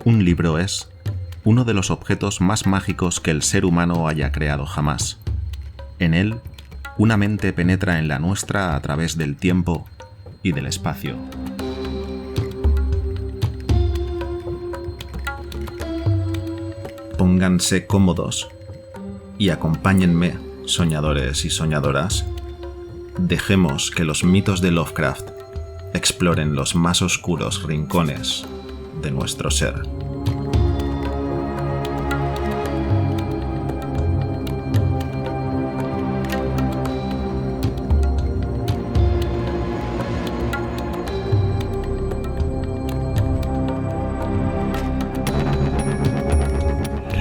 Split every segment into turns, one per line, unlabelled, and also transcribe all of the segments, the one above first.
Un libro es uno de los objetos más mágicos que el ser humano haya creado jamás. En él, una mente penetra en la nuestra a través del tiempo y del espacio. Pónganse cómodos y acompáñenme, soñadores y soñadoras. Dejemos que los mitos de Lovecraft exploren los más oscuros rincones de nuestro ser.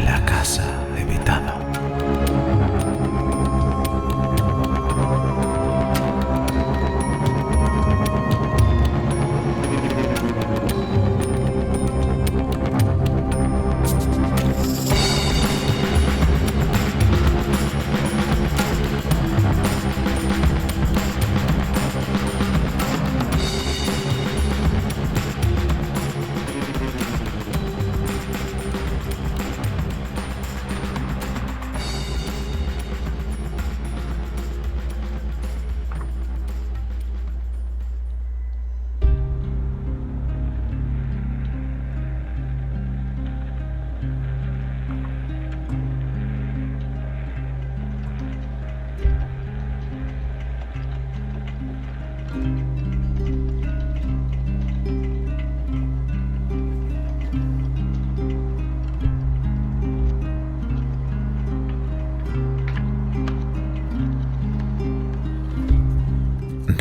La casa habitada.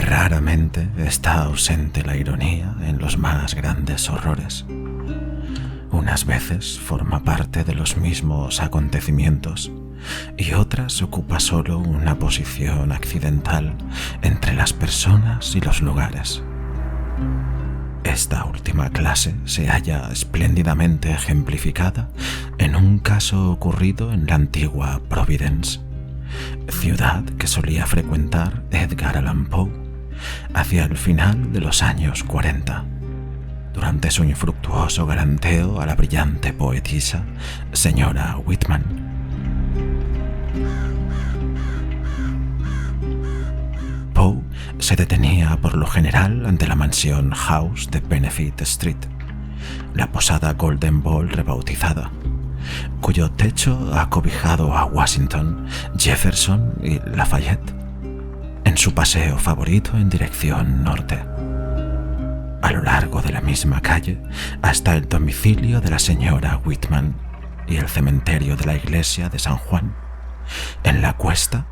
Raramente está ausente la ironía en los más grandes horrores. Unas veces forma parte de los mismos acontecimientos y otras ocupa solo una posición accidental entre las personas y los lugares. Esta última clase se halla espléndidamente ejemplificada en un caso ocurrido en la antigua Providence, ciudad que solía frecuentar Edgar Allan Poe hacia el final de los años 40, durante su infructuoso galanteo a la brillante poetisa señora Whitman. Poe se detenía por lo general ante la mansión House de Benefit Street, la posada Golden Ball rebautizada, cuyo techo ha cobijado a Washington, Jefferson y Lafayette en su paseo favorito en dirección norte. A lo largo de la misma calle hasta el domicilio de la señora Whitman y el cementerio de la iglesia de San Juan, en la cuesta,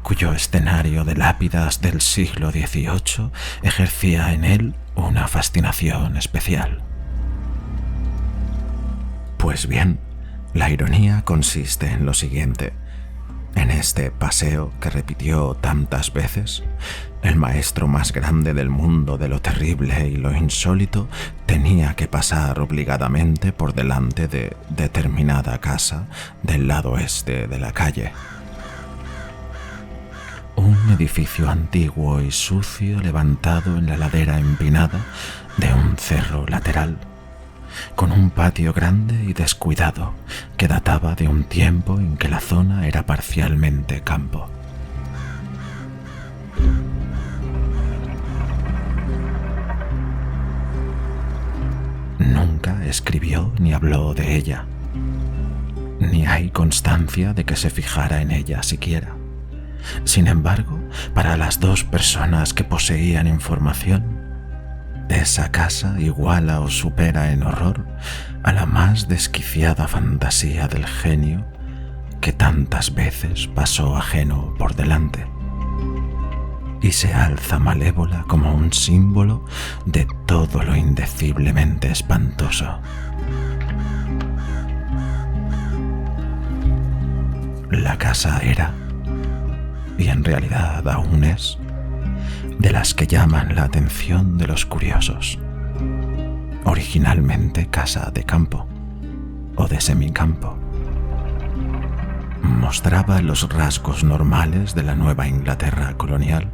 cuyo escenario de lápidas del siglo XVIII ejercía en él una fascinación especial. Pues bien, la ironía consiste en lo siguiente. En este paseo que repitió tantas veces, el maestro más grande del mundo de lo terrible y lo insólito tenía que pasar obligadamente por delante de determinada casa del lado este de la calle. Un edificio antiguo y sucio levantado en la ladera empinada de un cerro lateral, con un patio grande y descuidado que databa de un tiempo en que la zona era parcialmente campo. Nunca escribió ni habló de ella, ni hay constancia de que se fijara en ella siquiera. Sin embargo, para las dos personas que poseían información, esa casa iguala o supera en horror a la más desquiciada fantasía del genio que tantas veces pasó ajeno por delante, y se alza malévola como un símbolo de todo lo indeciblemente espantoso. La casa era, y en realidad aún es, de las que llaman la atención de los curiosos. Originalmente casa de campo o de semicampo. Mostraba los rasgos normales de la Nueva Inglaterra colonial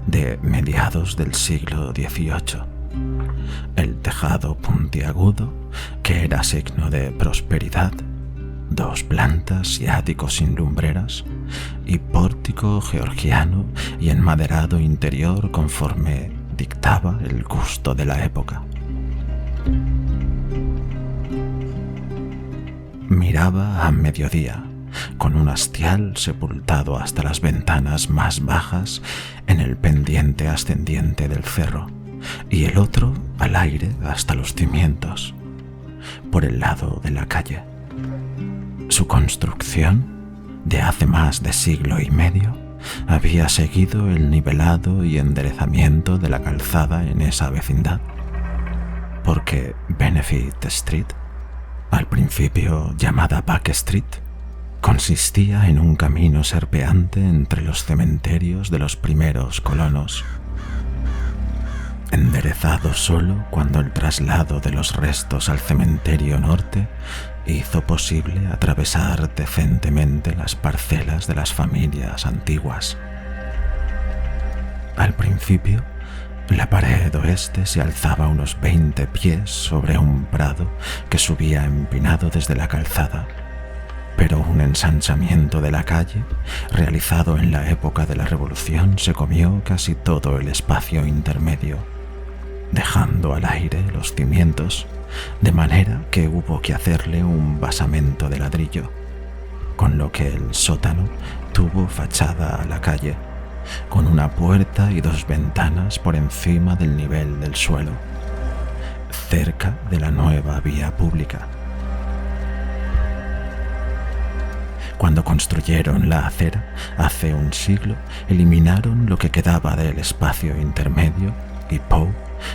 de mediados del siglo XVIII, el tejado puntiagudo, que era signo de prosperidad, 2 plantas y áticos sin lumbreras, y pórtico georgiano y enmaderado interior conforme dictaba el gusto de la época. Miraba a mediodía, con un hastial sepultado hasta las ventanas más bajas en el pendiente ascendiente del cerro, y el otro al aire hasta los cimientos, por el lado de la calle. Su construcción, de hace más de siglo y medio, había seguido el nivelado y enderezamiento de la calzada en esa vecindad, porque Benefit Street, al principio llamada Back Street, consistía en un camino serpeante entre los cementerios de los primeros colonos, enderezado solo cuando el traslado de los restos al cementerio norte hizo posible atravesar decentemente las parcelas de las familias antiguas. Al principio, la pared oeste se alzaba unos 20 pies sobre un prado que subía empinado desde la calzada, pero un ensanchamiento de la calle, realizado en la época de la Revolución, se comió casi todo el espacio intermedio, dejando al aire los cimientos, de manera que hubo que hacerle un basamento de ladrillo, con lo que el sótano tuvo fachada a la calle, con una puerta y 2 ventanas por encima del nivel del suelo, cerca de la nueva vía pública. Cuando construyeron la acera, hace un siglo, eliminaron lo que quedaba del espacio intermedio y Poe,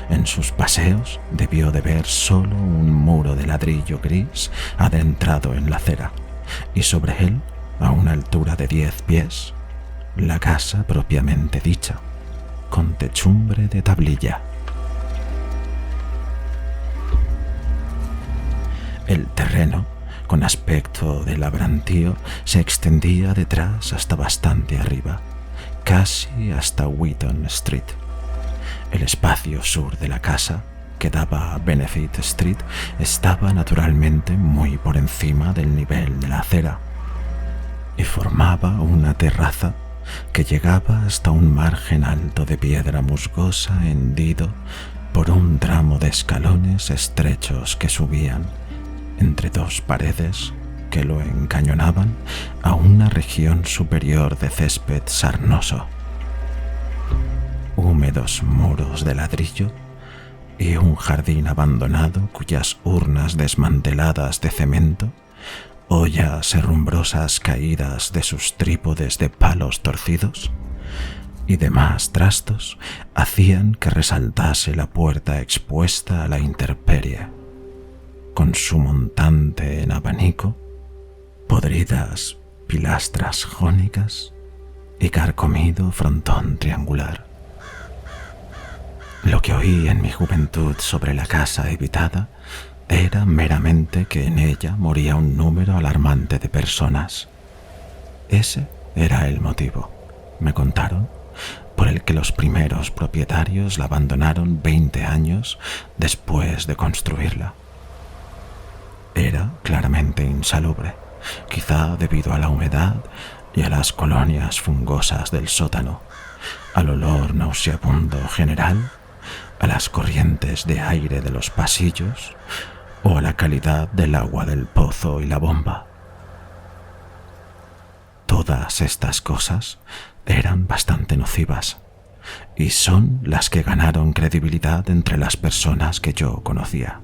en sus paseos, debió de ver solo un muro de ladrillo gris adentrado en la acera, y sobre él, a una altura de 10 pies, la casa propiamente dicha, con techumbre de tablilla. El terreno, con aspecto de labrantío, se extendía detrás hasta bastante arriba, casi hasta Wheaton Street. El espacio sur de la casa, que daba a Benefit Street, estaba naturalmente muy por encima del nivel de la acera y formaba una terraza que llegaba hasta un margen alto de piedra musgosa hendido por un tramo de escalones estrechos que subían, entre 2 paredes que lo encañonaban, a una región superior de césped sarnoso, húmedos muros de ladrillo y un jardín abandonado cuyas urnas desmanteladas de cemento, ollas herrumbrosas caídas de sus trípodes de palos torcidos y demás trastos hacían que resaltase la puerta expuesta a la intemperie, con su montante en abanico, podridas pilastras jónicas y carcomido frontón triangular. Lo que oí en mi juventud sobre la casa evitada era meramente que en ella moría un número alarmante de personas. Ese era el motivo, me contaron, por el que los primeros propietarios la abandonaron 20 años después de construirla. Era claramente insalubre, quizá debido a la humedad y a las colonias fungosas del sótano, al olor nauseabundo general, a las corrientes de aire de los pasillos o a la calidad del agua del pozo y la bomba. Todas estas cosas eran bastante nocivas y son las que ganaron credibilidad entre las personas que yo conocía.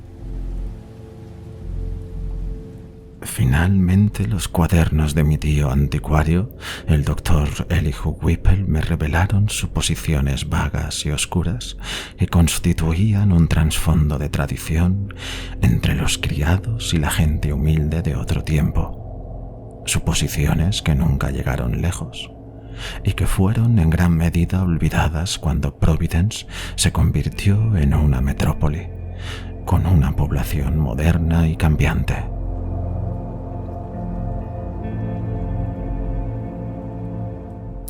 Finalmente, los cuadernos de mi tío anticuario, el doctor Elihu Whipple, me revelaron suposiciones vagas y oscuras que constituían un trasfondo de tradición entre los criados y la gente humilde de otro tiempo. Suposiciones que nunca llegaron lejos y que fueron en gran medida olvidadas cuando Providence se convirtió en una metrópoli, con una población moderna y cambiante.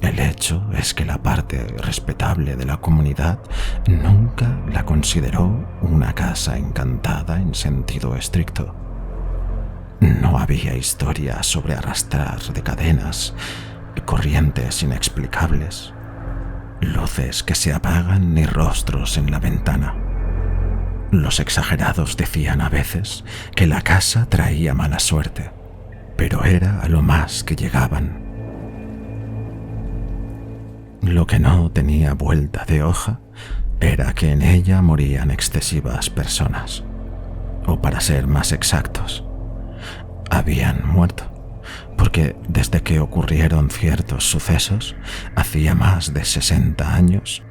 El hecho es que la parte respetable de la comunidad nunca la consideró consideró una casa encantada en sentido estricto. No había historias sobre arrastrar de cadenas, corrientes inexplicables, luces que se apagan ni rostros en la ventana. Los exagerados decían a veces que la casa traía mala suerte, pero era a lo más que llegaban. Lo que no tenía vuelta de hoja era que en ella morían excesivas personas, o para ser más exactos, habían muerto, porque desde que ocurrieron ciertos sucesos, hacía más de 60 años,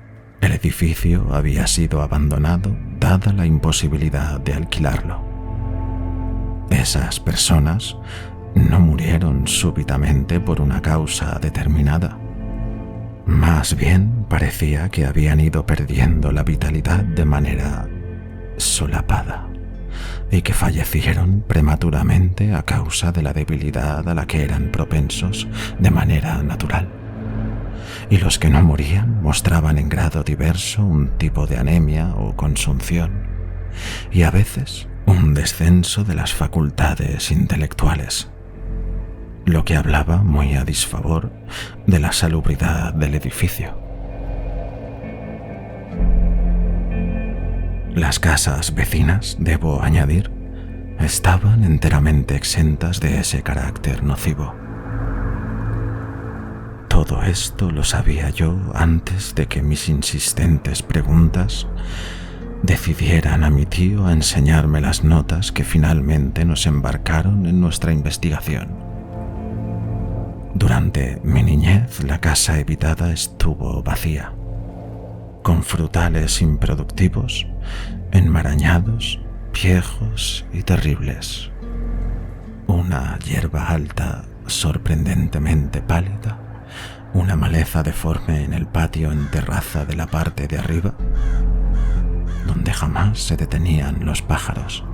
el edificio había sido abandonado dada la imposibilidad de alquilarlo. Esas personas no murieron súbitamente por una causa determinada. Más bien parecía que habían ido perdiendo la vitalidad de manera solapada y que fallecieron prematuramente a causa de la debilidad a la que eran propensos de manera natural. Y los que no morían mostraban en grado diverso un tipo de anemia o consunción, y a veces un descenso de las facultades intelectuales, lo que hablaba muy a disfavor de la salubridad del edificio. Las casas vecinas, debo añadir, estaban enteramente exentas de ese carácter nocivo. Todo esto lo sabía yo antes de que mis insistentes preguntas decidieran a mi tío a enseñarme las notas que finalmente nos embarcaron en nuestra investigación. Durante mi niñez, la casa habitada estuvo vacía, con frutales improductivos, enmarañados, viejos y terribles. Una hierba alta sorprendentemente pálida, una maleza deforme en el patio en terraza de la parte de arriba, donde jamás se detenían los pájaros.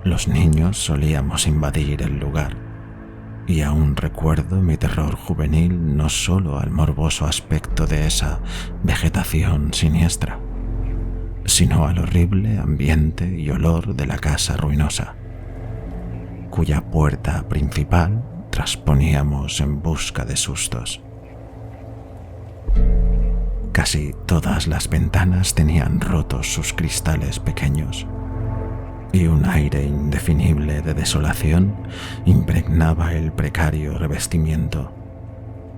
Los niños solíamos invadir el lugar, y aún recuerdo mi terror juvenil no solo al morboso aspecto de esa vegetación siniestra, sino al horrible ambiente y olor de la casa ruinosa, cuya puerta principal trasponíamos en busca de sustos. Casi todas las ventanas tenían rotos sus cristales pequeños, y un aire indefinible de desolación impregnaba el precario revestimiento,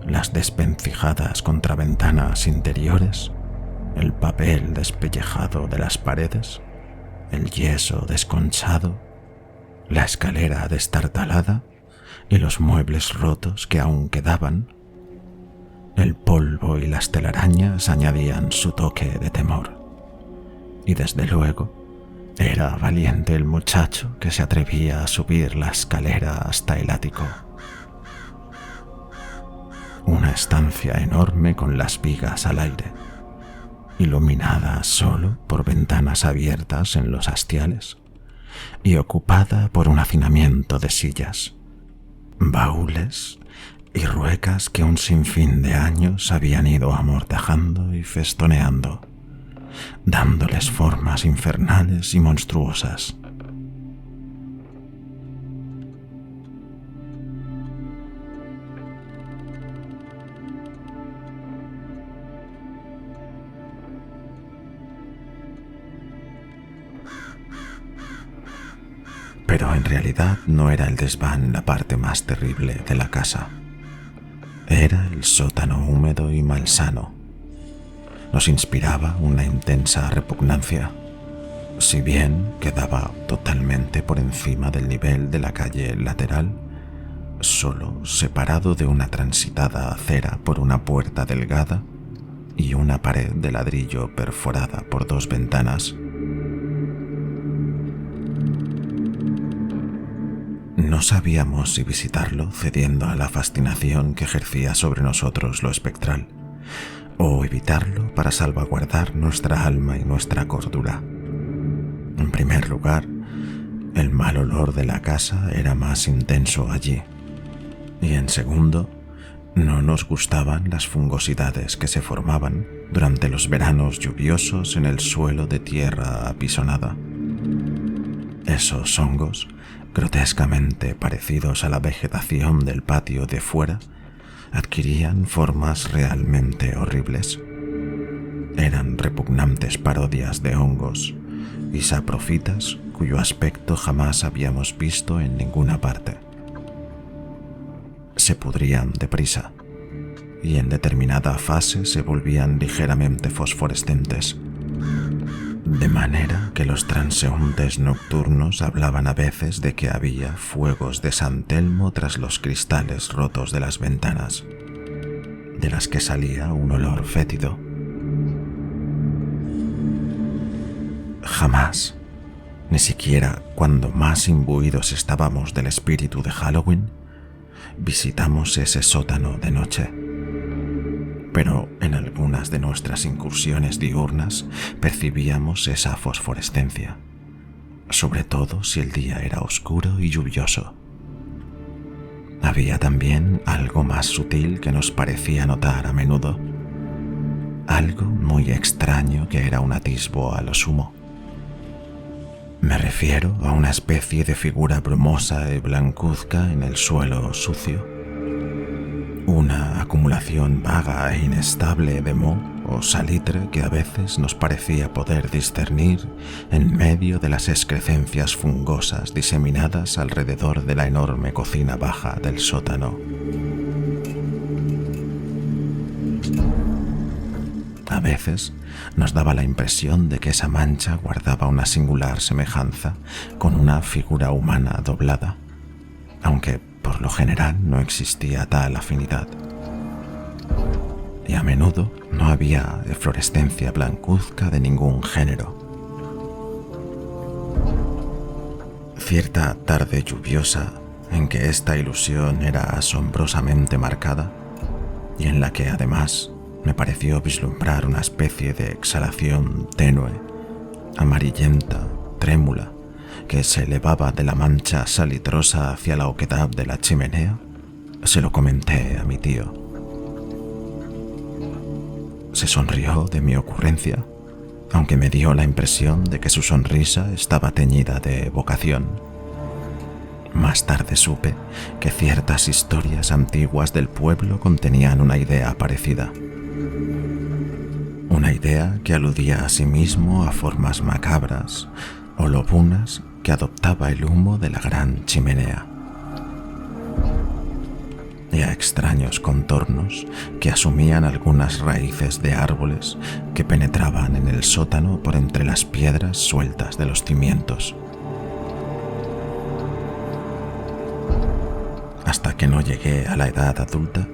las desvencijadas contraventanas interiores, el papel despellejado de las paredes, el yeso desconchado, la escalera destartalada y los muebles rotos que aún quedaban. El polvo y las telarañas añadían su toque de temor, y desde luego era valiente el muchacho que se atrevía a subir la escalera hasta el ático. Una estancia enorme con las vigas al aire, iluminada solo por ventanas abiertas en los hastiales y ocupada por un hacinamiento de sillas, baúles y ruecas que un sinfín de años habían ido amortajando y festoneando, dándoles formas infernales y monstruosas. Pero en realidad no era el desván la parte más terrible de la casa. Era el sótano húmedo y malsano. Nos inspiraba una intensa repugnancia, si bien quedaba totalmente por encima del nivel de la calle lateral, solo separado de una transitada acera por una puerta delgada y una pared de ladrillo perforada por dos ventanas. No sabíamos si visitarlo cediendo a la fascinación que ejercía sobre nosotros lo espectral, o evitarlo para salvaguardar nuestra alma y nuestra cordura. En primer lugar, el mal olor de la casa era más intenso allí, y en segundo, no nos gustaban las fungosidades que se formaban durante los veranos lluviosos en el suelo de tierra apisonada. Esos hongos, grotescamente parecidos a la vegetación del patio de fuera, adquirían formas realmente horribles. Eran repugnantes parodias de hongos y saprofitas cuyo aspecto jamás habíamos visto en ninguna parte. Se pudrían deprisa y en determinada fase se volvían ligeramente fosforescentes, de manera que los transeúntes nocturnos hablaban a veces de que había fuegos de San Telmo tras los cristales rotos de las ventanas, de las que salía un olor fétido. Jamás, ni siquiera cuando más imbuidos estábamos del espíritu de Halloween, visitamos ese sótano de noche. Pero en algunas de nuestras incursiones diurnas percibíamos esa fosforescencia, sobre todo si el día era oscuro y lluvioso. Había también algo más sutil que nos parecía notar a menudo, algo muy extraño que era un atisbo a lo sumo. Me refiero a una especie de figura brumosa y blancuzca en el suelo sucio. Una acumulación vaga e inestable de moho o salitre que a veces nos parecía poder discernir en medio de las excrescencias fungosas diseminadas alrededor de la enorme cocina baja del sótano. A veces nos daba la impresión de que esa mancha guardaba una singular semejanza con una figura humana doblada, aunque por lo general no existía tal afinidad. Y a menudo no había eflorescencia blancuzca de ningún género. Cierta tarde lluviosa en que esta ilusión era asombrosamente marcada y en la que además me pareció vislumbrar una especie de exhalación tenue, amarillenta, trémula, que se elevaba de la mancha salitrosa hacia la oquedad de la chimenea, se lo comenté a mi tío. Se sonrió de mi ocurrencia, aunque me dio la impresión de que su sonrisa estaba teñida de evocación. Más tarde supe que ciertas historias antiguas del pueblo contenían una idea parecida. Una idea que aludía a sí mismo a formas macabras o lobunas que adoptaba el humo de la gran chimenea, y a extraños contornos que asumían algunas raíces de árboles que penetraban en el sótano por entre las piedras sueltas de los cimientos. Hasta que no llegué a la edad adulta,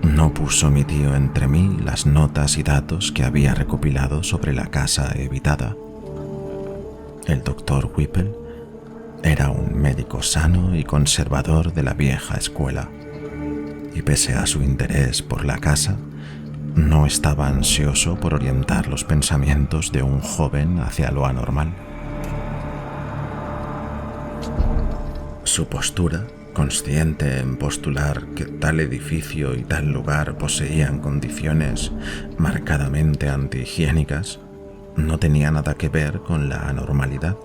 no puso mi tío entre mí las notas y datos que había recopilado sobre la casa evitada. El doctor Whipple era un médico sano y conservador de la vieja escuela, y pese a su interés por la casa, no estaba ansioso por orientar los pensamientos de un joven hacia lo anormal. Su postura, consciente en postular que tal edificio y tal lugar poseían condiciones marcadamente antihigiénicas, no tenía nada que ver con la anormalidad.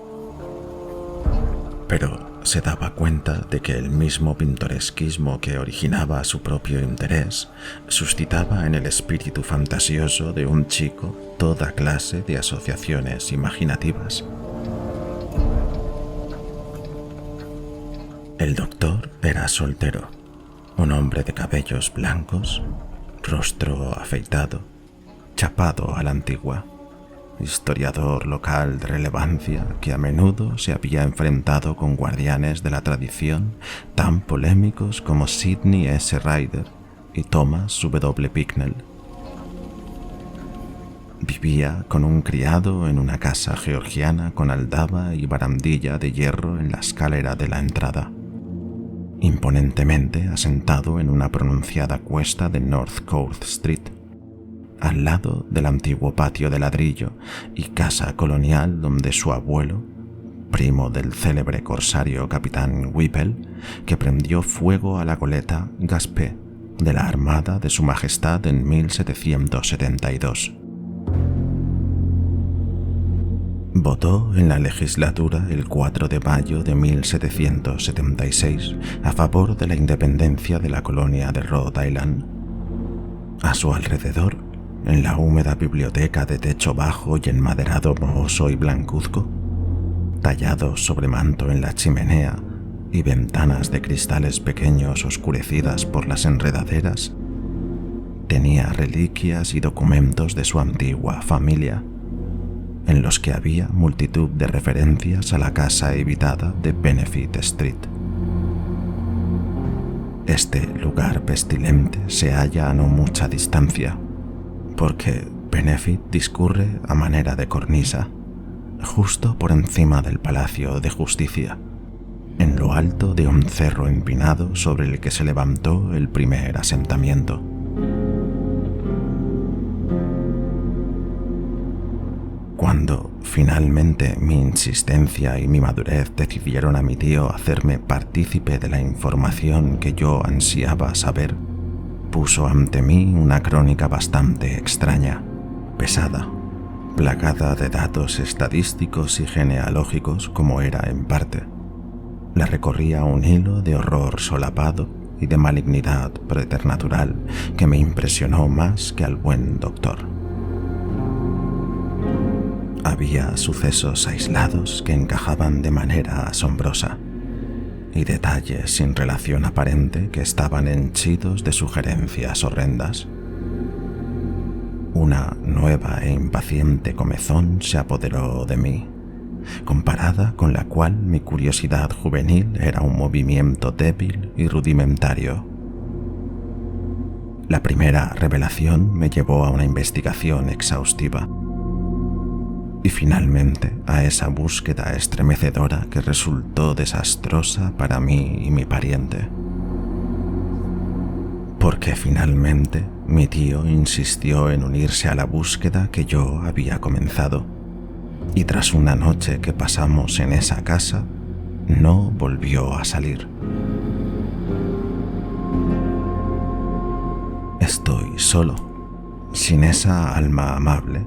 Pero se daba cuenta de que el mismo pintoresquismo que originaba su propio interés suscitaba en el espíritu fantasioso de un chico toda clase de asociaciones imaginativas. El doctor era soltero, un hombre de cabellos blancos, rostro afeitado, chapado a la antigua, historiador local de relevancia que a menudo se había enfrentado con guardianes de la tradición tan polémicos como Sidney S. Rider y Thomas W. Bicknell. Vivía con un criado en una casa georgiana con aldaba y barandilla de hierro en la escalera de la entrada, imponentemente asentado en una pronunciada cuesta de North Court Street, al lado del antiguo patio de ladrillo y casa colonial donde su abuelo, primo del célebre corsario capitán Whipple, que prendió fuego a la goleta Gaspé de la Armada de Su Majestad en 1772, Votó en la legislatura el 4 de mayo de 1776 a favor de la independencia de la colonia de Rhode Island. A su alrededor, en la húmeda biblioteca de techo bajo y enmaderado mohoso y blancuzco, tallados sobre manto en la chimenea y ventanas de cristales pequeños oscurecidas por las enredaderas, tenía reliquias y documentos de su antigua familia, en los que había multitud de referencias a la casa evitada de Benefit Street. Este lugar pestilente se halla a no mucha distancia, porque Benefit discurre a manera de cornisa, justo por encima del Palacio de Justicia, en lo alto de un cerro empinado sobre el que se levantó el primer asentamiento. Cuando finalmente mi insistencia y mi madurez decidieron a mi tío hacerme partícipe de la información que yo ansiaba saber, puso ante mí una crónica bastante extraña, pesada, plagada de datos estadísticos y genealógicos como era en parte. La recorría un hilo de horror solapado y de malignidad preternatural que me impresionó más que al buen doctor. Había sucesos aislados que encajaban de manera asombrosa y detalles sin relación aparente que estaban henchidos de sugerencias horrendas. Una nueva e impaciente comezón se apoderó de mí, comparada con la cual mi curiosidad juvenil era un movimiento débil y rudimentario. La primera revelación me llevó a una investigación exhaustiva y finalmente a esa búsqueda estremecedora que resultó desastrosa para mí y mi pariente. Porque finalmente mi tío insistió en unirse a la búsqueda que yo había comenzado, y tras una noche que pasamos en esa casa, no volvió a salir. Estoy solo, sin esa alma amable,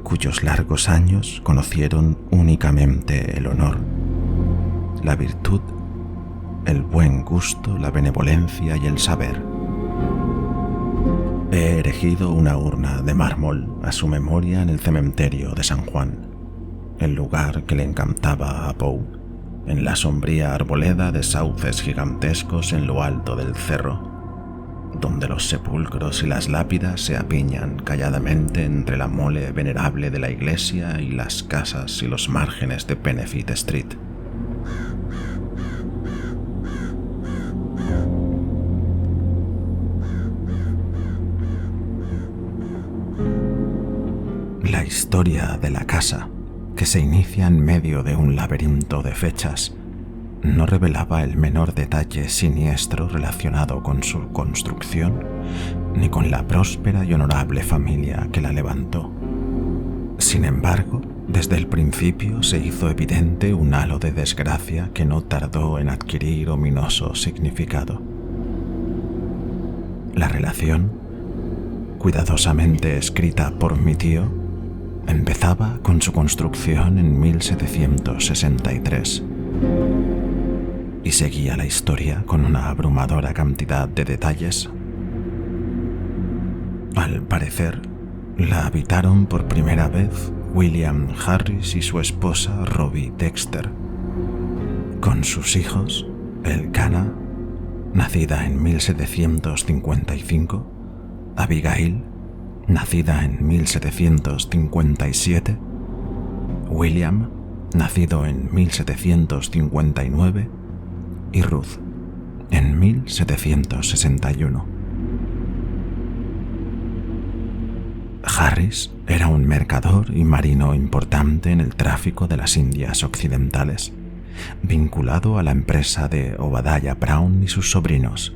cuyos largos años conocieron únicamente el honor, la virtud, el buen gusto, la benevolencia y el saber. He erigido una urna de mármol a su memoria en el cementerio de San Juan, el lugar que le encantaba a Poe, en la sombría arboleda de sauces gigantescos en lo alto del cerro, donde los sepulcros y las lápidas se apiñan calladamente entre la mole venerable de la iglesia y las casas y los márgenes de Benefit Street. La historia de la casa, que se inicia en medio de un laberinto de fechas, no revelaba el menor detalle siniestro relacionado con su construcción, ni con la próspera y honorable familia que la levantó. Sin embargo, desde el principio se hizo evidente un halo de desgracia que no tardó en adquirir ominoso significado. La relación, cuidadosamente escrita por mi tío, empezaba con su construcción en 1763 y seguía la historia con una abrumadora cantidad de detalles. Al parecer, la habitaron por primera vez William Harris y su esposa Robbie Dexter, con sus hijos Elkanah, nacida en 1755, Abigail, nacida en 1757, William, nacido en 1759, y Ruth, en 1761. Harris era un mercader y marino importante en el tráfico de las Indias Occidentales, vinculado a la empresa de Obadiah Brown y sus sobrinos.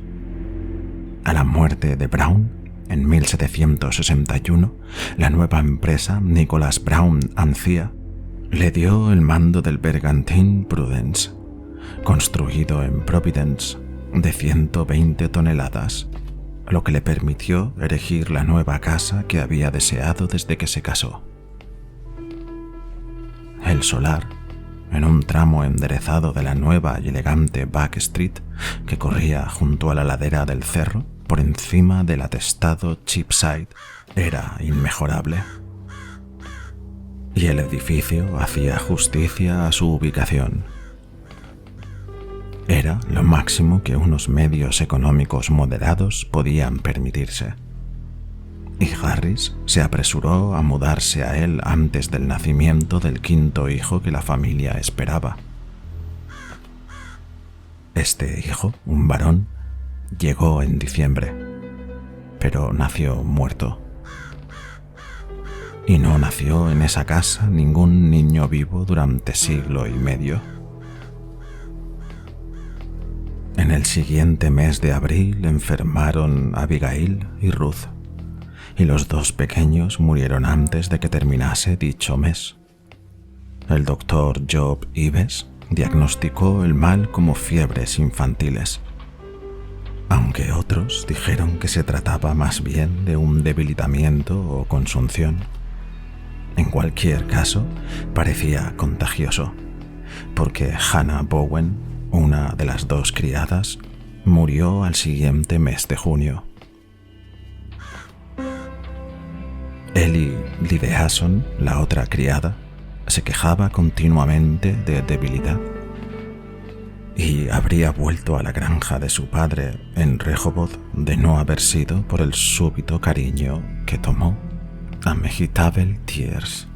A la muerte de Brown, en 1761, la nueva empresa Nicholas Brown & Cia le dio el mando del bergantín Prudence, construido en Providence, de 120 toneladas, lo que le permitió erigir la nueva casa que había deseado desde que se casó. el solar, en un tramo enderezado de la nueva y elegante Back Street que corría junto a la ladera del cerro por encima del atestado Cheapside, era inmejorable. Y el edificio hacía justicia a su ubicación. Era lo máximo que unos medios económicos moderados podían permitirse. Y Harris se apresuró a mudarse a él antes del nacimiento del quinto hijo que la familia esperaba. Este hijo, un varón, llegó en diciembre, pero nació muerto. Y no nació en esa casa ningún niño vivo durante siglo y medio. En el siguiente mes de abril enfermaron Abigail y Ruth, y los dos pequeños murieron antes de que terminase dicho mes. El doctor Job Ives diagnosticó el mal como fiebres infantiles, aunque otros dijeron que se trataba más bien de un debilitamiento o consunción. En cualquier caso, parecía contagioso, porque Hannah Bowen, una de las dos criadas, murió al siguiente mes de junio. Ellie Lideason, la otra criada, se quejaba continuamente de debilidad y habría vuelto a la granja de su padre en Rehoboth de no haber sido por el súbito cariño que tomó a Mehitabel Tiers,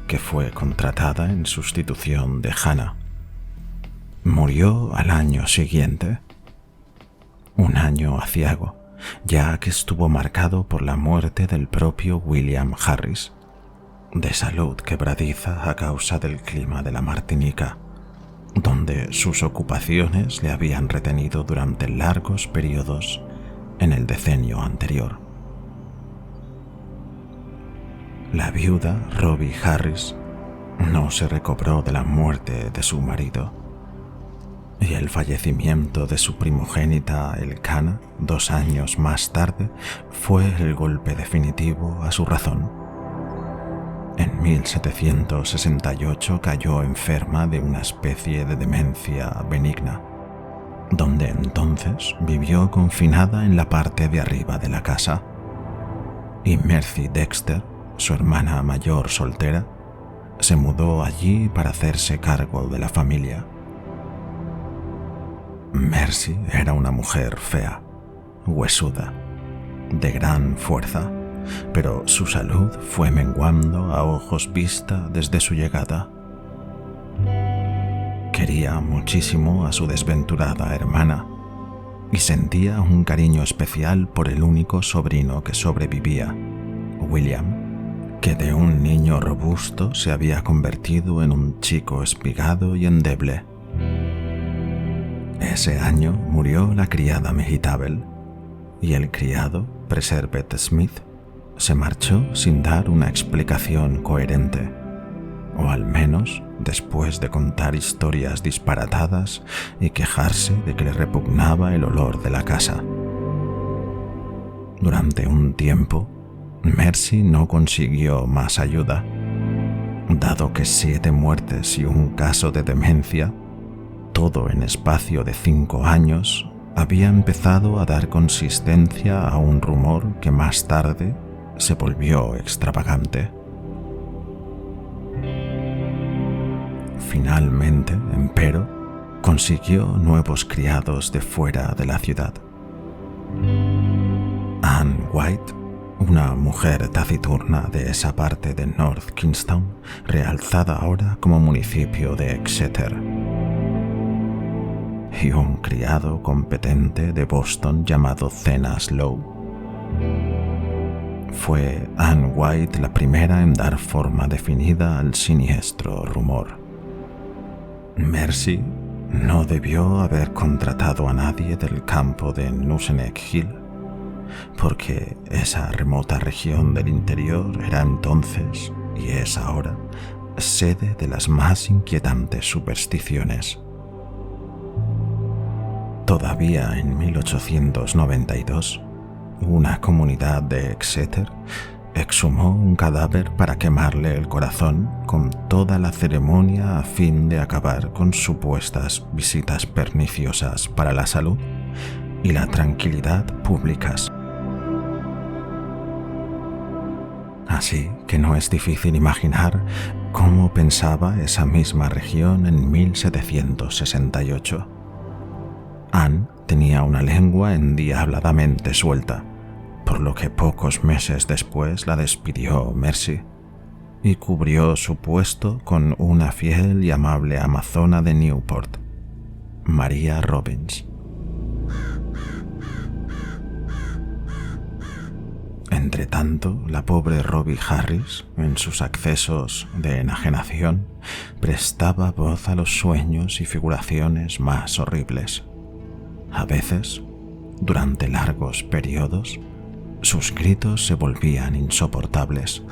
que fue contratada en sustitución de Hannah. Murió al año siguiente, un año aciago, ya que estuvo marcado por la muerte del propio William Harris, de salud quebradiza a causa del clima de la Martinica, donde sus ocupaciones le habían retenido durante largos periodos en el decenio anterior. La viuda Robbie Harris no se recobró de la muerte de su marido, y el fallecimiento de su primogénita Elkanah 2 años más tarde fue el golpe definitivo a su razón. En 1768 cayó enferma de una especie de demencia benigna, donde entonces vivió confinada en la parte de arriba de la casa, y Mercy Dexter, su hermana mayor soltera, se mudó allí para hacerse cargo de la familia. Mercy era una mujer fea, huesuda, de gran fuerza, pero su salud fue menguando a ojos vista desde su llegada. Quería muchísimo a su desventurada hermana y sentía un cariño especial por el único sobrino que sobrevivía, William, que de un niño robusto se había convertido en un chico espigado y endeble. Ese año murió la criada Mehitabel y el criado, Preservet Smith, se marchó sin dar una explicación coherente, o al menos después de contar historias disparatadas y quejarse de que le repugnaba el olor de la casa. Durante un tiempo, Mercy no consiguió más ayuda, dado que 7 muertes y un caso de demencia, todo en espacio de 5 años, había empezado a dar consistencia a un rumor que más tarde se volvió extravagante. Finalmente, empero, consiguió nuevos criados de fuera de la ciudad. Anne White, una mujer taciturna de esa parte de North Kingstown, realzada ahora como municipio de Exeter, y un criado competente de Boston llamado Zenas Lowe. Fue Anne White la primera en dar forma definida al siniestro rumor. Mercy no debió haber contratado a nadie del campo de Nuseneck Hill, porque esa remota región del interior era entonces, y es ahora, sede de las más inquietantes supersticiones. Todavía en 1892, una comunidad de Exeter exhumó un cadáver para quemarle el corazón con toda la ceremonia a fin de acabar con supuestas visitas perniciosas para la salud y la tranquilidad públicas. Así que no es difícil imaginar cómo pensaba esa misma región en 1768. Anne tenía una lengua endiabladamente suelta, por lo que pocos meses después la despidió Mercy y cubrió su puesto con una fiel y amable amazona de Newport, Maria Robbins. Entretanto, la pobre Robbie Harris, en sus accesos de enajenación, prestaba voz a los sueños y figuraciones más horribles. A veces, durante largos periodos, sus gritos se volvían insoportables.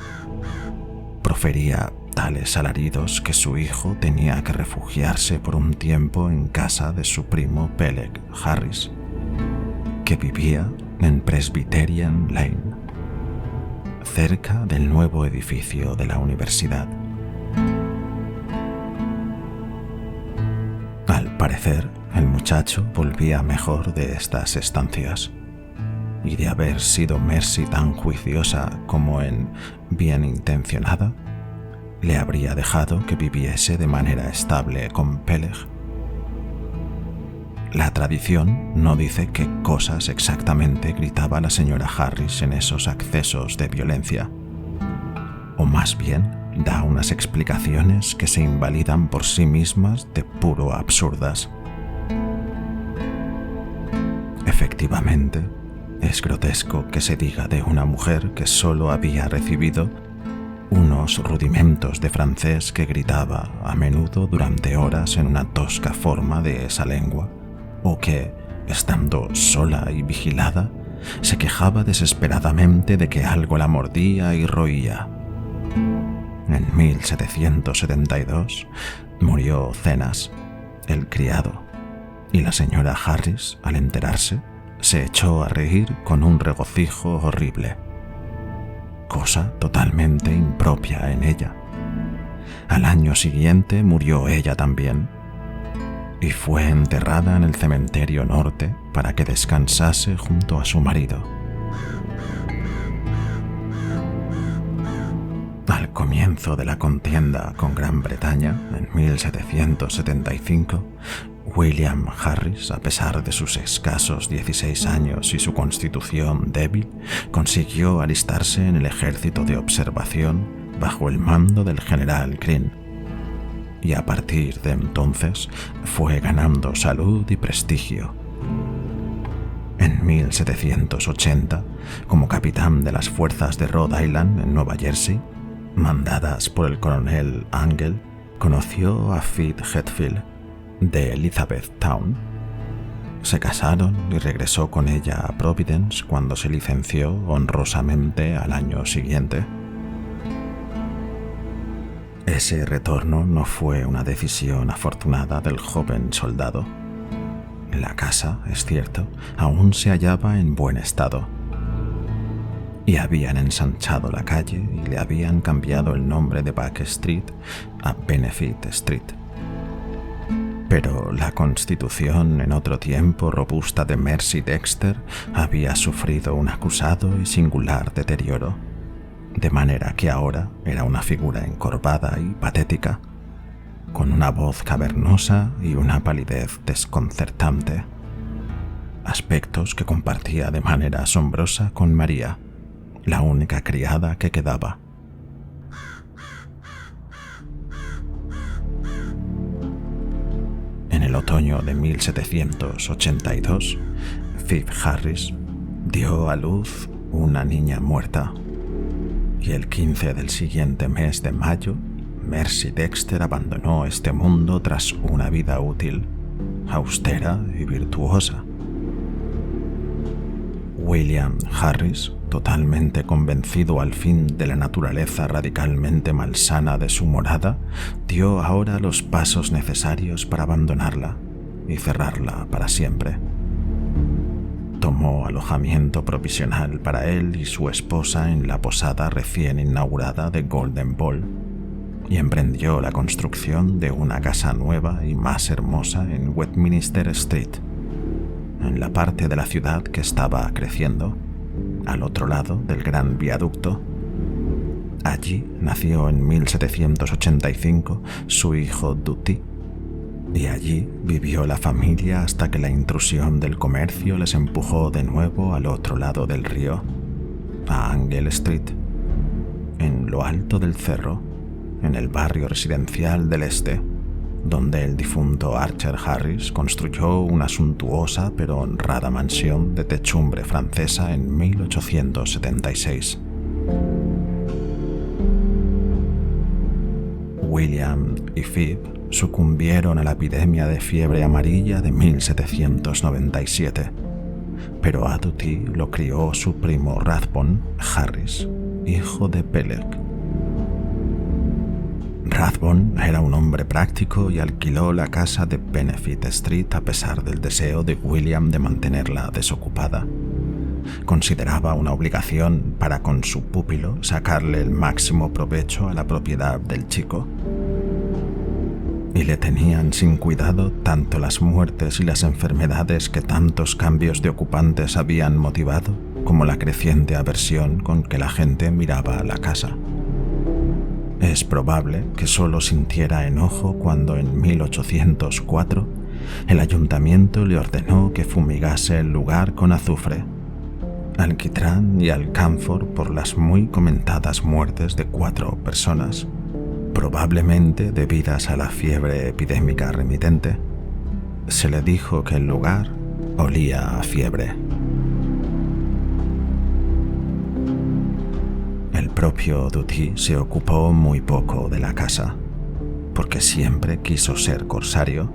Profería tales alaridos que su hijo tenía que refugiarse por un tiempo en casa de su primo Peleg Harris, que vivía en Presbyterian Lane, cerca del nuevo edificio de la universidad. Al parecer, el muchacho volvía mejor de estas estancias, y de haber sido Mercy tan juiciosa como en bien intencionada, le habría dejado que viviese de manera estable con Peleg. La tradición no dice qué cosas exactamente gritaba la señora Harris en esos accesos de violencia, o más bien da unas explicaciones que se invalidan por sí mismas de puro absurdas. Efectivamente, es grotesco que se diga de una mujer que solo había recibido unos rudimentos de francés que gritaba a menudo durante horas en una tosca forma de esa lengua, o que, estando sola y vigilada, se quejaba desesperadamente de que algo la mordía y roía. En 1772 murió Zenas, el criado, y la señora Harris, al enterarse, se echó a reír con un regocijo horrible, cosa totalmente impropia en ella. Al año siguiente murió ella también, y fue enterrada en el cementerio norte para que descansase junto a su marido. Al comienzo de la contienda con Gran Bretaña, en 1775, William Harris, a pesar de sus escasos 16 años y su constitución débil, consiguió alistarse en el ejército de observación bajo el mando del general Greene, y a partir de entonces fue ganando salud y prestigio. En 1780, como capitán de las fuerzas de Rhode Island en Nueva Jersey, mandadas por el coronel Angell, conoció a Fit Hetfield de Elizabethtown. Se casaron y regresó con ella a Providence cuando se licenció honrosamente al año siguiente. Ese retorno no fue una decisión afortunada del joven soldado. La casa, es cierto, aún se hallaba en buen estado, y habían ensanchado la calle y le habían cambiado el nombre de Back Street a Benefit Street. Pero la constitución en otro tiempo robusta de Mercy Dexter había sufrido un acusado y singular deterioro, de manera que ahora era una figura encorvada y patética, con una voz cavernosa y una palidez desconcertante, aspectos que compartía de manera asombrosa con María, la única criada que quedaba. En el otoño de 1782, Phoebe Harris dio a luz una niña muerta, y el 15 del siguiente mes de mayo, Mercy Dexter abandonó este mundo tras una vida útil, austera y virtuosa. William Harris, totalmente convencido al fin de la naturaleza radicalmente malsana de su morada, dio ahora los pasos necesarios para abandonarla y cerrarla para siempre. Tomó tomó alojamiento provisional para él y su esposa en la posada recién inaugurada de Golden Ball y emprendió la construcción de una casa nueva y más hermosa en Westminster Street, en la parte de la ciudad que estaba creciendo, al otro lado del gran viaducto. Allí nació en 1785 su hijo Dutty, y allí vivió la familia hasta que la intrusión del comercio les empujó de nuevo al otro lado del río, a Angle Street, en lo alto del cerro, en el barrio residencial del este, donde el difunto Archer Harris construyó una suntuosa pero honrada mansión de techumbre francesa en 1876. William y Phoebe sucumbieron a la epidemia de fiebre amarilla de 1797, pero a Dutty lo crió su primo Rathbone Harris, hijo de Peleg. Rathbone era un hombre práctico y alquiló la casa de Benefit Street a pesar del deseo de William de mantenerla desocupada. Consideraba una obligación para con su pupilo sacarle el máximo provecho a la propiedad del chico. Y le tenían sin cuidado tanto las muertes y las enfermedades que tantos cambios de ocupantes habían motivado, como la creciente aversión con que la gente miraba a la casa. Es probable que solo sintiera enojo cuando en 1804 el ayuntamiento le ordenó que fumigase el lugar con azufre, alquitrán y alcánfor por las muy comentadas muertes de 4 personas, probablemente debidas a la fiebre epidémica remitente. Se le dijo que el lugar olía a fiebre. El propio Dutty se ocupó muy poco de la casa, porque siempre quiso ser corsario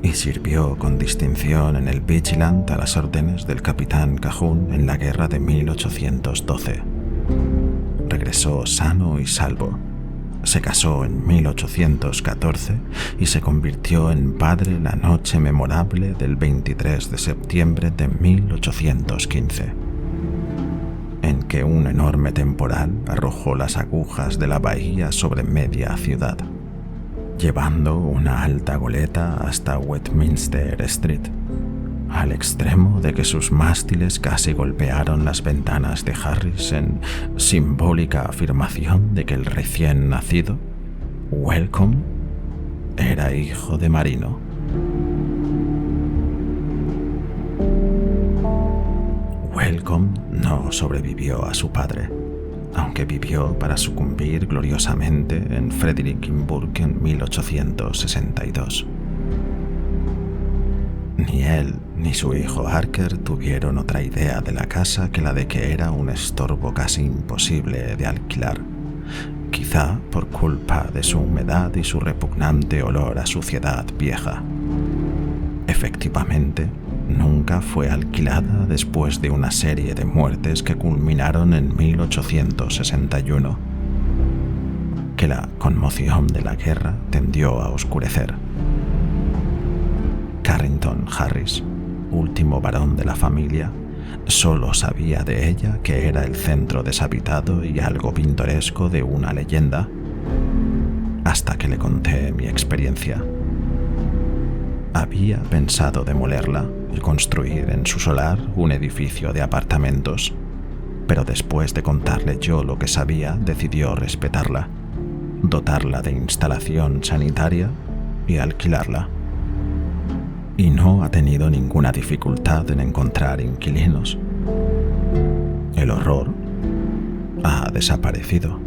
y sirvió con distinción en el Vigilant a las órdenes del capitán Cahun en la guerra de 1812. Regresó sano y salvo. Se casó en 1814 y se convirtió en padre la noche memorable del 23 de septiembre de 1815, en que un enorme temporal arrojó las agujas de la bahía sobre media ciudad, llevando una alta goleta hasta Westminster Street, al extremo de que sus mástiles casi golpearon las ventanas de Harris en simbólica afirmación de que el recién nacido, Welcome, era hijo de marino. Welcome no sobrevivió a su padre, aunque vivió para sucumbir gloriosamente en Frederickinburg en 1862. Ni él ni su hijo Harker tuvieron otra idea de la casa que la de que era un estorbo casi imposible de alquilar, quizá por culpa de su humedad y su repugnante olor a suciedad vieja. Efectivamente, nunca fue alquilada después de una serie de muertes que culminaron en 1861, que la conmoción de la guerra tendió a oscurecer. Carrington Harris, último varón de la familia, solo sabía de ella que era el centro deshabitado y algo pintoresco de una leyenda, hasta que le conté mi experiencia. Había pensado demolerla y construir en su solar un edificio de apartamentos, pero después de contarle yo lo que sabía, decidió respetarla, dotarla de instalación sanitaria y alquilarla. Y no ha tenido ninguna dificultad en encontrar inquilinos. El horror ha desaparecido.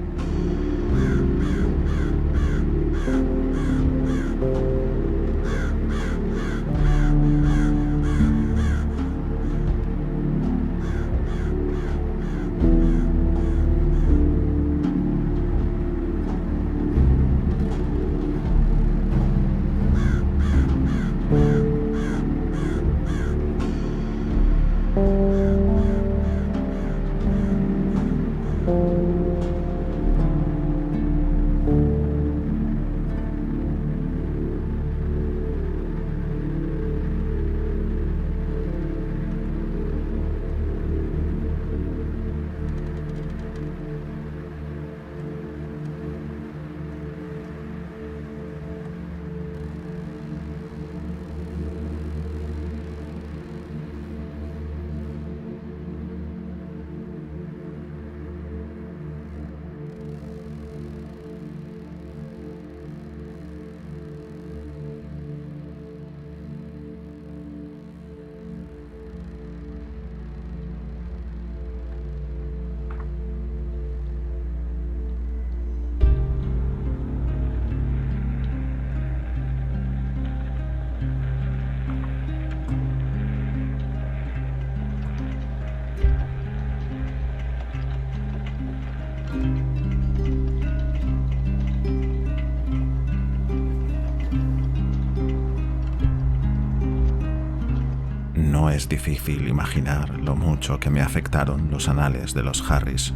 Es difícil imaginar lo mucho que me afectaron los anales de los Harris.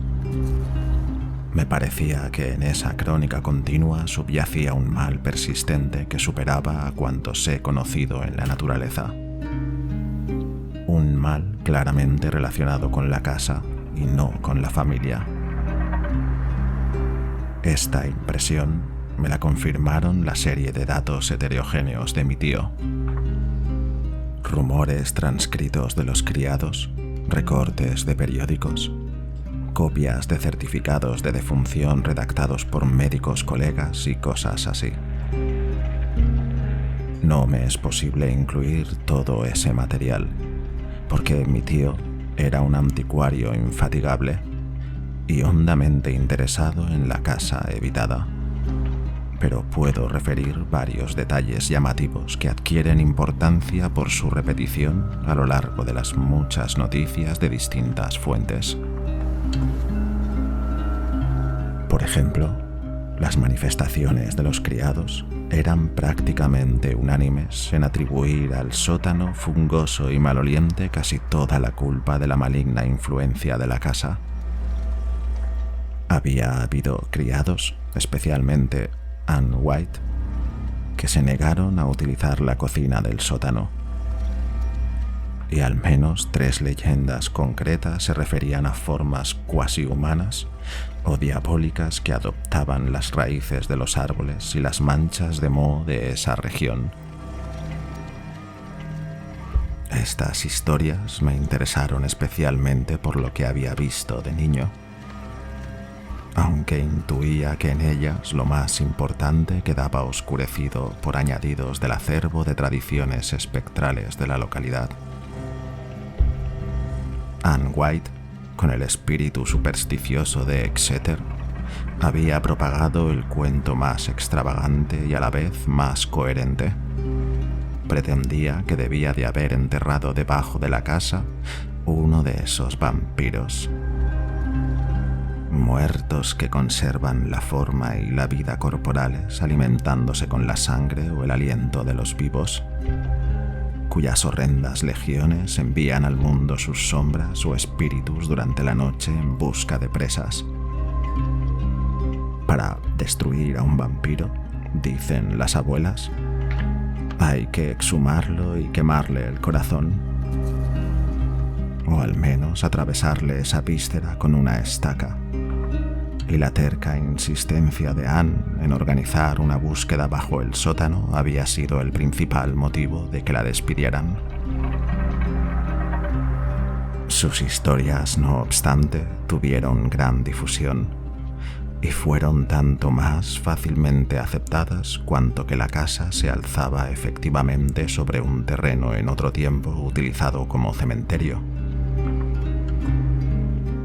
Me parecía que en esa crónica continua subyacía un mal persistente que superaba a cuantos he conocido en la naturaleza. Un mal claramente relacionado con la casa y no con la familia. Esta impresión me la confirmaron la serie de datos heterogéneos de mi tío. Rumores transcritos de los criados, recortes de periódicos, copias de certificados de defunción redactados por médicos colegas y cosas así. No me es posible incluir todo ese material, porque mi tío era un anticuario infatigable y hondamente interesado en la casa evitada. Pero puedo referir varios detalles llamativos que adquieren importancia por su repetición a lo largo de las muchas noticias de distintas fuentes. Por ejemplo, las manifestaciones de los criados eran prácticamente unánimes en atribuir al sótano fungoso y maloliente casi toda la culpa de la maligna influencia de la casa. Había habido criados, especialmente Ann White, que se negaron a utilizar la cocina del sótano. Y al menos 3 leyendas concretas se referían a formas cuasi humanas o diabólicas que adoptaban las raíces de los árboles y las manchas de moho de esa región. Estas historias me interesaron especialmente por lo que había visto de niño, aunque intuía que en ellas lo más importante quedaba oscurecido por añadidos del acervo de tradiciones espectrales de la localidad. Ann White, con el espíritu supersticioso de Exeter, había propagado el cuento más extravagante y a la vez más coherente. Pretendía que debía de haber enterrado debajo de la casa uno de esos vampiros. Muertos que conservan la forma y la vida corporales alimentándose con la sangre o el aliento de los vivos, cuyas horrendas legiones envían al mundo sus sombras o espíritus durante la noche en busca de presas. Para destruir a un vampiro, dicen las abuelas, hay que exhumarlo y quemarle el corazón, o al menos atravesarle esa víscera con una estaca. Y la terca insistencia de Ann en organizar una búsqueda bajo el sótano había sido el principal motivo de que la despidieran. Sus historias, no obstante, tuvieron gran difusión y fueron tanto más fácilmente aceptadas cuanto que la casa se alzaba efectivamente sobre un terreno en otro tiempo utilizado como cementerio.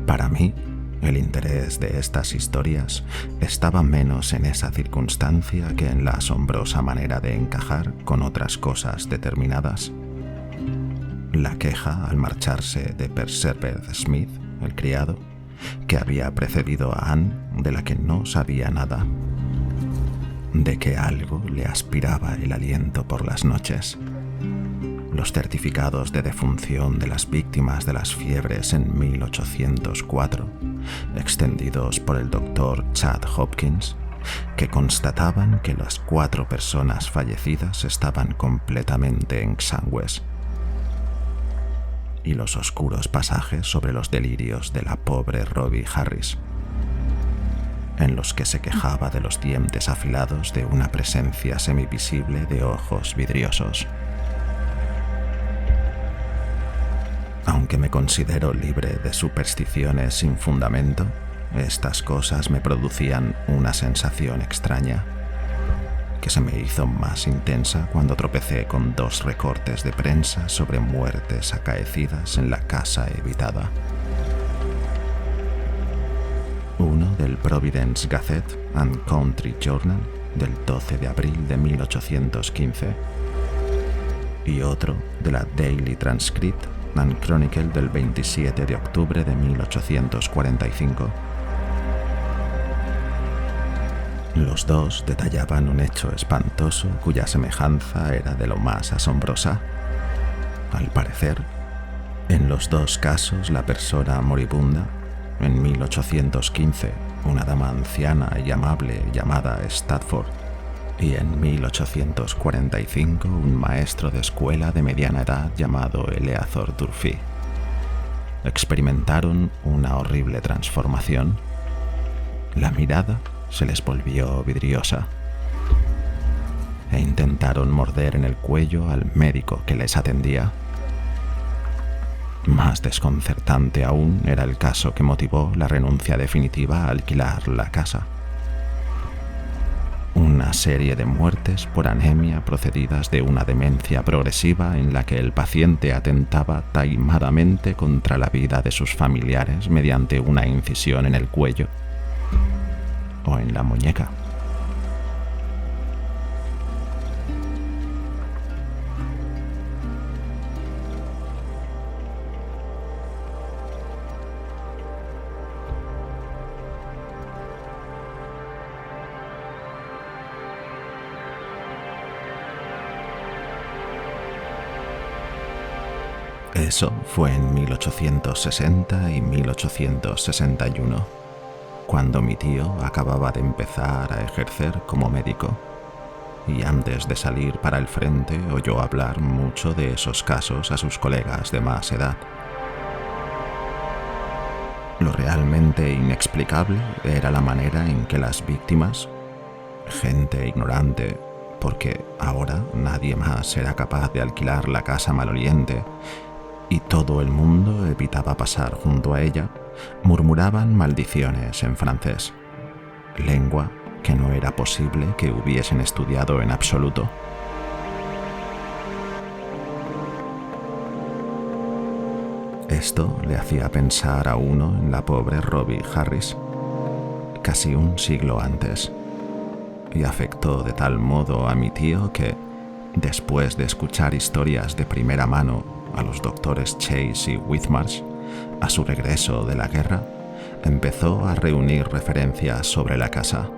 Para mí, el interés de estas historias estaba menos en esa circunstancia que en la asombrosa manera de encajar con otras cosas determinadas. La queja al marcharse de Perceval Smith, el criado, que había precedido a Ann, de la que no sabía nada, de que algo le aspiraba el aliento por las noches. Los certificados de defunción de las víctimas de las fiebres en 1804, extendidos por el Dr. Chad Hopkins, que constataban que las 4 personas fallecidas estaban completamente exangües, y los oscuros pasajes sobre los delirios de la pobre Robbie Harris, en los que se quejaba de los dientes afilados de una presencia semivisible de ojos vidriosos. Aunque me considero libre de supersticiones sin fundamento, estas cosas me producían una sensación extraña, que se me hizo más intensa cuando tropecé con 2 recortes de prensa sobre muertes acaecidas en la casa evitada. Uno del Providence Gazette and Country Journal del 12 de abril de 1815 y otro de la Daily Transcript and Chronicle del 27 de octubre de 1845. Los 2 detallaban un hecho espantoso cuya semejanza era de lo más asombrosa. Al parecer, En los dos casos, la persona moribunda, en 1815, una dama anciana y amable llamada Stafford, y en 1845, un maestro de escuela de mediana edad llamado Eleazar Durfee, experimentaron una horrible transformación. La mirada se les volvió vidriosa e intentaron morder en el cuello al médico que les atendía. Más desconcertante aún era el caso que motivó la renuncia definitiva a alquilar la casa. Una serie de muertes por anemia procedidas de una demencia progresiva en la que el paciente atentaba taimadamente contra la vida de sus familiares mediante una incisión en el cuello o en la muñeca. Eso fue en 1860 y 1861, cuando mi tío acababa de empezar a ejercer como médico, y antes de salir para el frente oyó hablar mucho de esos casos a sus colegas de más edad. Lo realmente inexplicable era la manera en que las víctimas, gente ignorante, porque ahora nadie más era capaz de alquilar la casa maloliente, y todo el mundo evitaba pasar junto a ella, murmuraban maldiciones en francés, lengua que no era posible que hubiesen estudiado en absoluto. Esto le hacía pensar a uno en la pobre Robbie Harris, casi un siglo antes, y afectó de tal modo a mi tío que, después de escuchar historias de primera mano a los doctores Chase y Whitmarsh, a su regreso de la guerra, empezó a reunir referencias sobre la casa.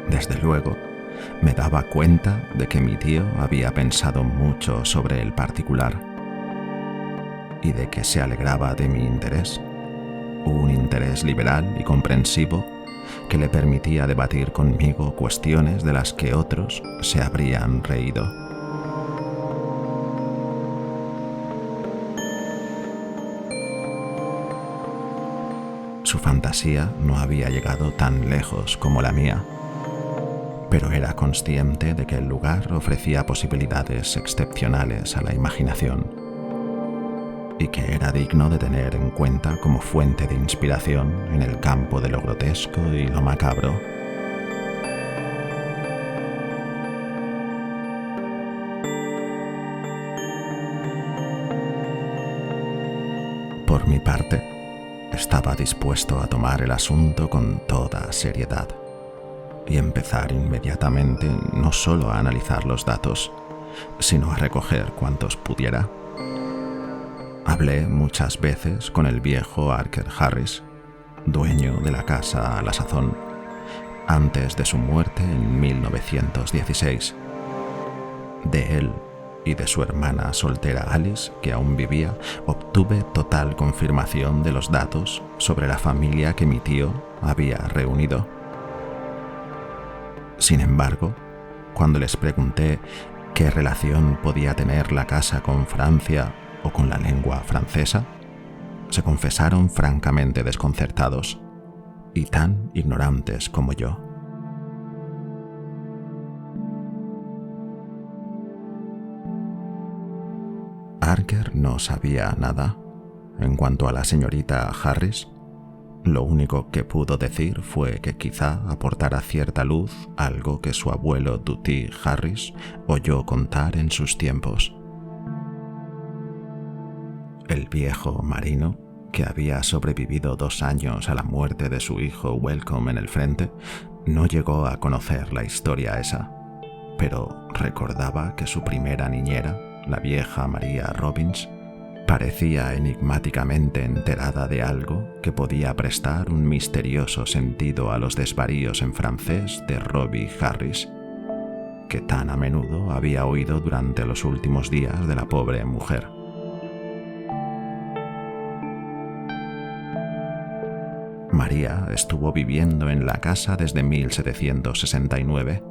Desde luego, me daba cuenta de que mi tío había pensado mucho sobre el particular y de que se alegraba de mi interés, un interés liberal y comprensivo que le permitía debatir conmigo cuestiones de las que otros se habrían reído. Su fantasía no había llegado tan lejos como la mía, pero era consciente de que el lugar ofrecía posibilidades excepcionales a la imaginación y que era digno de tener en cuenta como fuente de inspiración en el campo de lo grotesco y lo macabro. Por mi parte, estaba dispuesto a tomar el asunto con toda seriedad y empezar inmediatamente no solo a analizar los datos, sino a recoger cuantos pudiera. Hablé muchas veces con el viejo Archer Harris, dueño de la casa a la sazón, antes de su muerte en 1916. De él y de su hermana soltera Alice, que aún vivía, obtuve total confirmación de los datos sobre la familia que mi tío había reunido. Sin embargo, cuando les pregunté qué relación podía tener la casa con Francia o con la lengua francesa, se confesaron francamente desconcertados y tan ignorantes como yo. Archer no sabía nada. En cuanto a la señorita Harris, lo único que pudo decir fue que quizá aportara cierta luz algo que su abuelo Dutty Harris oyó contar en sus tiempos. El viejo marino, que había sobrevivido 2 años a la muerte de su hijo Welcome en el frente, no llegó a conocer la historia esa, pero recordaba que su primera niñera, la vieja María Robbins, parecía enigmáticamente enterada de algo que podía prestar un misterioso sentido a los desvaríos en francés de Robbie Harris, que tan a menudo había oído durante los últimos días de la pobre mujer. María estuvo viviendo en la casa desde 1769,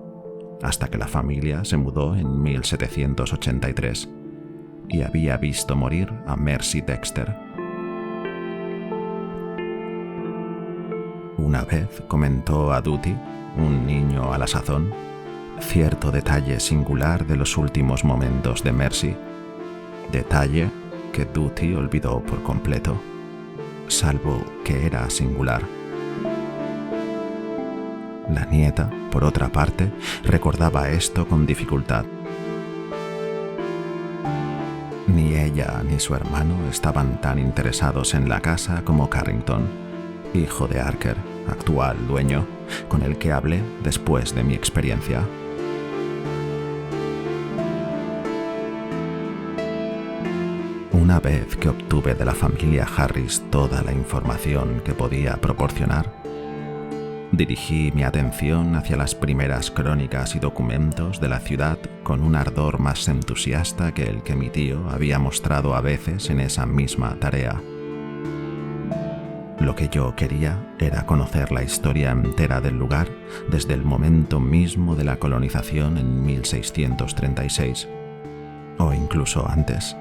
hasta que la familia se mudó en 1783 y había visto morir a Mercy Dexter. Una vez comentó a Dooty, un niño a la sazón, cierto detalle singular de los últimos momentos de Mercy, detalle que Dooty olvidó por completo, salvo que era singular. La nieta, por otra parte, recordaba esto con dificultad. Ni ella ni su hermano estaban tan interesados en la casa como Carrington, hijo de Archer, actual dueño, con el que hablé después de mi experiencia. Una vez que obtuve de la familia Harris toda la información que podía proporcionar, dirigí mi atención hacia las primeras crónicas y documentos de la ciudad con un ardor más entusiasta que el que mi tío había mostrado a veces en esa misma tarea. Lo que yo quería era conocer la historia entera del lugar desde el momento mismo de la colonización en 1636, o incluso antes,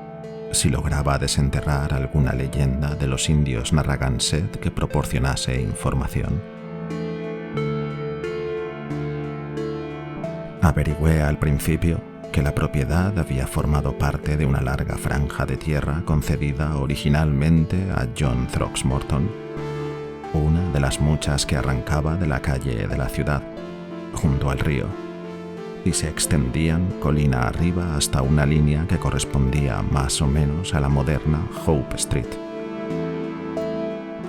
si lograba desenterrar alguna leyenda de los indios Narragansett que proporcionase información. Averigüé al principio que la propiedad había formado parte de una larga franja de tierra concedida originalmente a John Throckmorton, una de las muchas que arrancaba de la calle de la ciudad, junto al río, y se extendían colina arriba hasta una línea que correspondía más o menos a la moderna Hope Street.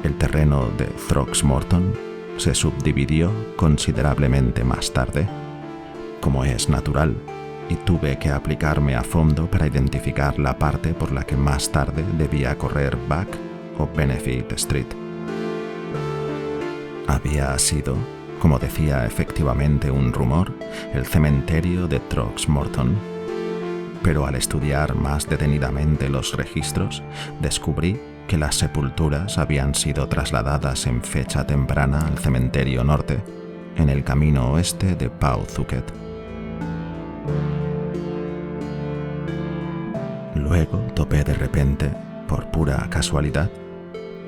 El terreno de Throckmorton se subdividió considerablemente más tarde, como es natural, y tuve que aplicarme a fondo para identificar la parte por la que más tarde debía correr Back o Benefit Street. Había sido, como decía efectivamente un rumor, el cementerio de Throckmorton, pero al estudiar más detenidamente los registros, descubrí que las sepulturas habían sido trasladadas en fecha temprana al cementerio norte, en el camino oeste de Powtucket. Luego topé de repente, por pura casualidad,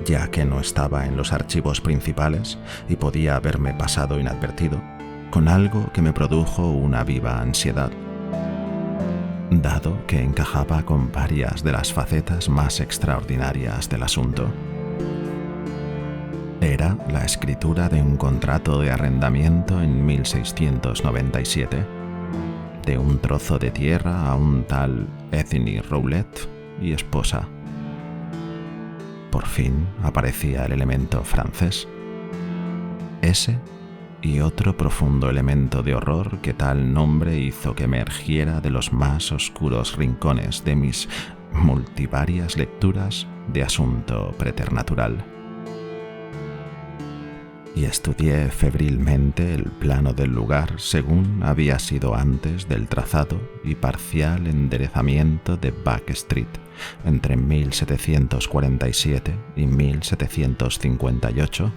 ya que no estaba en los archivos principales y podía haberme pasado inadvertido, con algo que me produjo una viva ansiedad, dado que encajaba con varias de las facetas más extraordinarias del asunto. Era la escritura de un contrato de arrendamiento en 1697, de un trozo de tierra a un tal Ethne Rowlett y esposa. Por fin aparecía el elemento francés. Ese y otro profundo elemento de horror que tal nombre hizo que emergiera de los más oscuros rincones de mis multivarias lecturas de asunto preternatural. Y estudié febrilmente el plano del lugar según había sido antes del trazado y parcial enderezamiento de Back Street entre 1747 y 1758.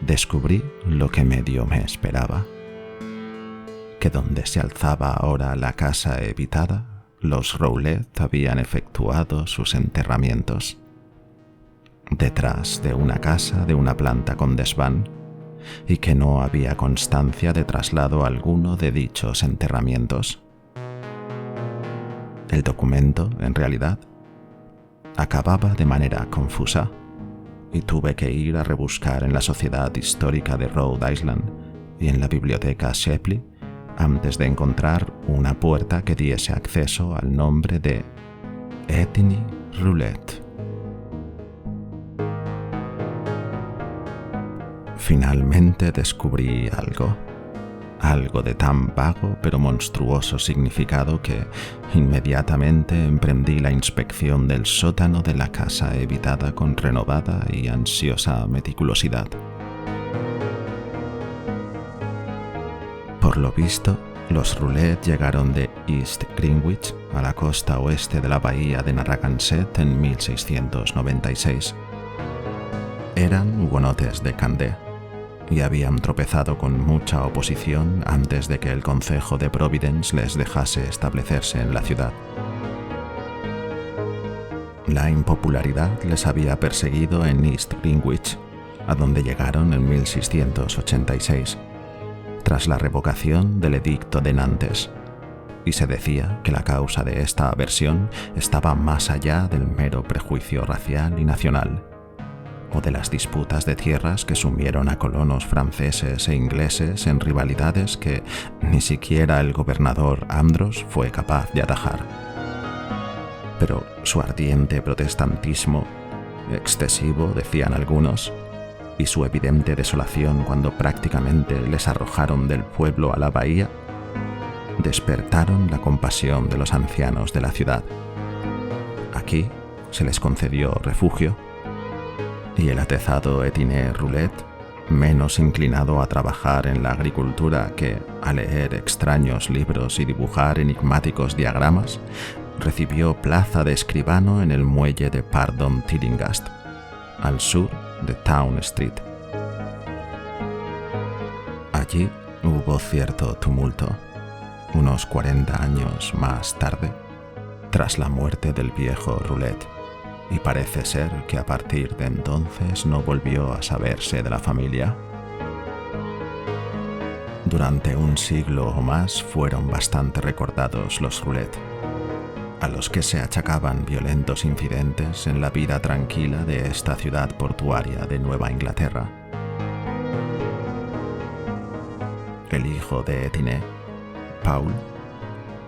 Descubrí lo que medio me esperaba, que donde se alzaba ahora la casa evitada, los Rowlett habían efectuado sus enterramientos. Detrás de una casa de una planta con desván, y que no había constancia de traslado alguno de dichos enterramientos. El documento, en realidad, acababa de manera confusa, y tuve que ir a rebuscar en la Sociedad Histórica de Rhode Island y en la Biblioteca Shepley antes de encontrar una puerta que diese acceso al nombre de Ethne Rowlett. Finalmente descubrí algo de tan vago pero monstruoso significado que inmediatamente emprendí la inspección del sótano de la casa evitada con renovada y ansiosa meticulosidad. Por lo visto, Los Roulette llegaron de East Greenwich a la costa oeste de la bahía de Narragansett en 1696. Eran hugonotes de Candé y habían tropezado con mucha oposición antes de que el concejo de Providence les dejase establecerse en la ciudad. La impopularidad les había perseguido en East Greenwich, a donde llegaron en 1686, tras la revocación del Edicto de Nantes, y se decía que la causa de esta aversión estaba más allá del mero prejuicio racial y nacional, o de las disputas de tierras que sumieron a colonos franceses e ingleses en rivalidades que ni siquiera el gobernador Andros fue capaz de atajar. Pero su ardiente protestantismo, excesivo decían algunos, y su evidente desolación cuando prácticamente les arrojaron del pueblo a la bahía, despertaron la compasión de los ancianos de la ciudad. Aquí se les concedió refugio, y el atezado Etienne Roulette, menos inclinado a trabajar en la agricultura que a leer extraños libros y dibujar enigmáticos diagramas, recibió plaza de escribano en el muelle de Pardon Tillinghast, al sur de Town Street. Allí hubo cierto tumulto, unos 40 años más tarde, tras la muerte del viejo Roulette, y parece ser que a partir de entonces no volvió a saberse de la familia. Durante un siglo o más fueron bastante recordados los Roulette, a los que se achacaban violentos incidentes en la vida tranquila de esta ciudad portuaria de Nueva Inglaterra. El hijo de Etienne, Paul,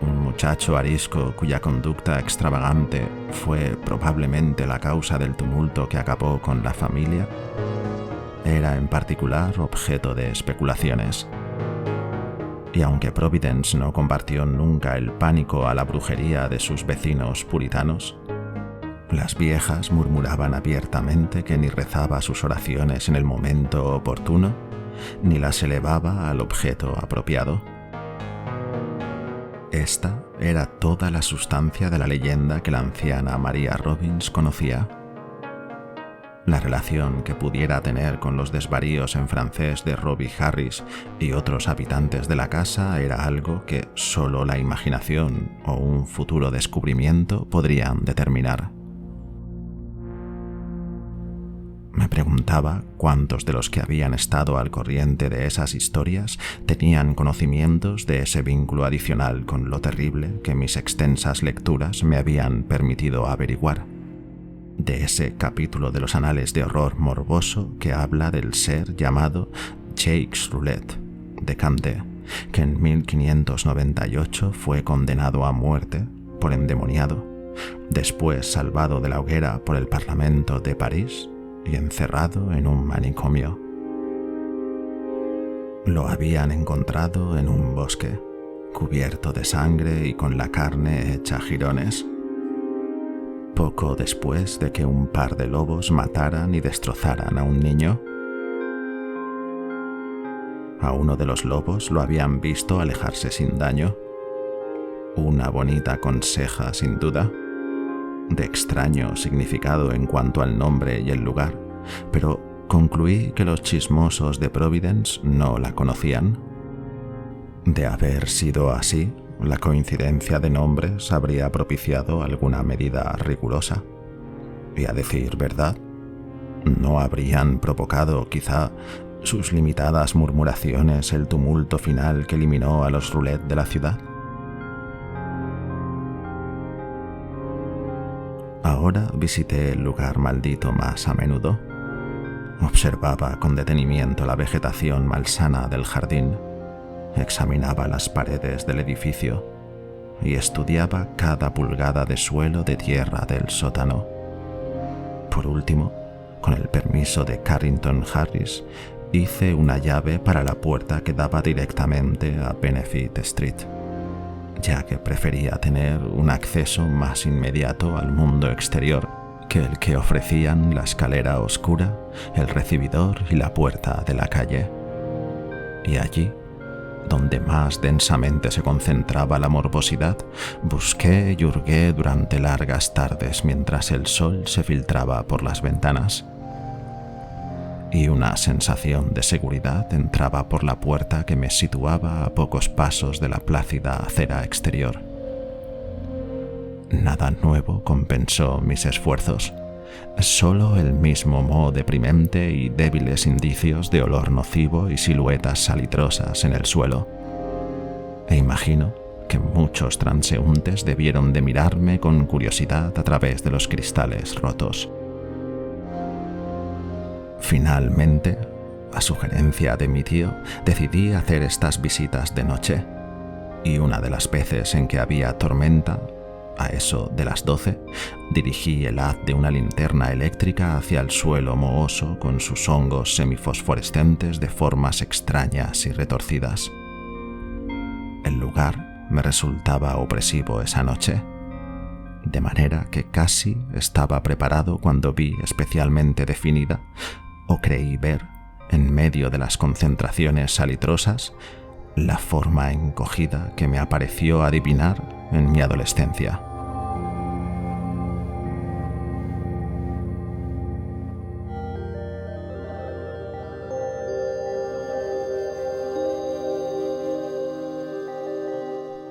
un muchacho arisco cuya conducta extravagante fue probablemente la causa del tumulto que acabó con la familia, era en particular objeto de especulaciones. Y aunque Providence no compartió nunca el pánico a la brujería de sus vecinos puritanos, las viejas murmuraban abiertamente que ni rezaba sus oraciones en el momento oportuno, ni las elevaba al objeto apropiado. Esta era toda la sustancia de la leyenda que la anciana María Robbins conocía. La relación que pudiera tener con los desvaríos en francés de Robbie Harris y otros habitantes de la casa era algo que solo la imaginación o un futuro descubrimiento podrían determinar. Me preguntaba cuántos de los que habían estado al corriente de esas historias tenían conocimientos de ese vínculo adicional con lo terrible que mis extensas lecturas me habían permitido averiguar, de ese capítulo de los anales de horror morboso que habla del ser llamado Jacques Roulette de Candé, que en 1598 fue condenado a muerte por endemoniado, después salvado de la hoguera por el Parlamento de París y encerrado en un manicomio. Lo habían encontrado en un bosque, cubierto de sangre y con la carne hecha jirones, poco después de que un par de lobos mataran y destrozaran a un niño. A uno de los lobos lo habían visto alejarse sin daño. Una bonita conseja, sin duda, de extraño significado en cuanto al nombre y el lugar, pero concluí que los chismosos de Providence no la conocían. De haber sido así, la coincidencia de nombres habría propiciado alguna medida rigurosa. Y a decir verdad, ¿no habrían provocado, quizá, sus limitadas murmuraciones el tumulto final que eliminó a los Roulette de la ciudad? Ahora visité el lugar maldito más a menudo. Observaba con detenimiento la vegetación malsana del jardín, examinaba las paredes del edificio y estudiaba cada pulgada de suelo de tierra del sótano. Por último, con el permiso de Carrington Harris, hice una llave para la puerta que daba directamente a Benefit Street, ya que prefería tener un acceso más inmediato al mundo exterior que el que ofrecían la escalera oscura, el recibidor y la puerta de la calle. Y allí, donde más densamente se concentraba la morbosidad, busqué y hurgué durante largas tardes mientras el sol se filtraba por las ventanas. Y una sensación de seguridad entraba por la puerta que me situaba a pocos pasos de la plácida acera exterior. Nada nuevo compensó mis esfuerzos, solo el mismo moho deprimente y débiles indicios de olor nocivo y siluetas salitrosas en el suelo. E imagino que muchos transeúntes debieron de mirarme con curiosidad a través de los cristales rotos. Finalmente, a sugerencia de mi tío, decidí hacer estas visitas de noche, y una de las veces en que había tormenta, a eso de las 12, dirigí el haz de una linterna eléctrica hacia el suelo mohoso con sus hongos semifosforescentes de formas extrañas y retorcidas. El lugar me resultaba opresivo esa noche, de manera que casi estaba preparado cuando vi especialmente definida, o creí ver, en medio de las concentraciones salitrosas, la forma encogida que me pareció adivinar en mi adolescencia.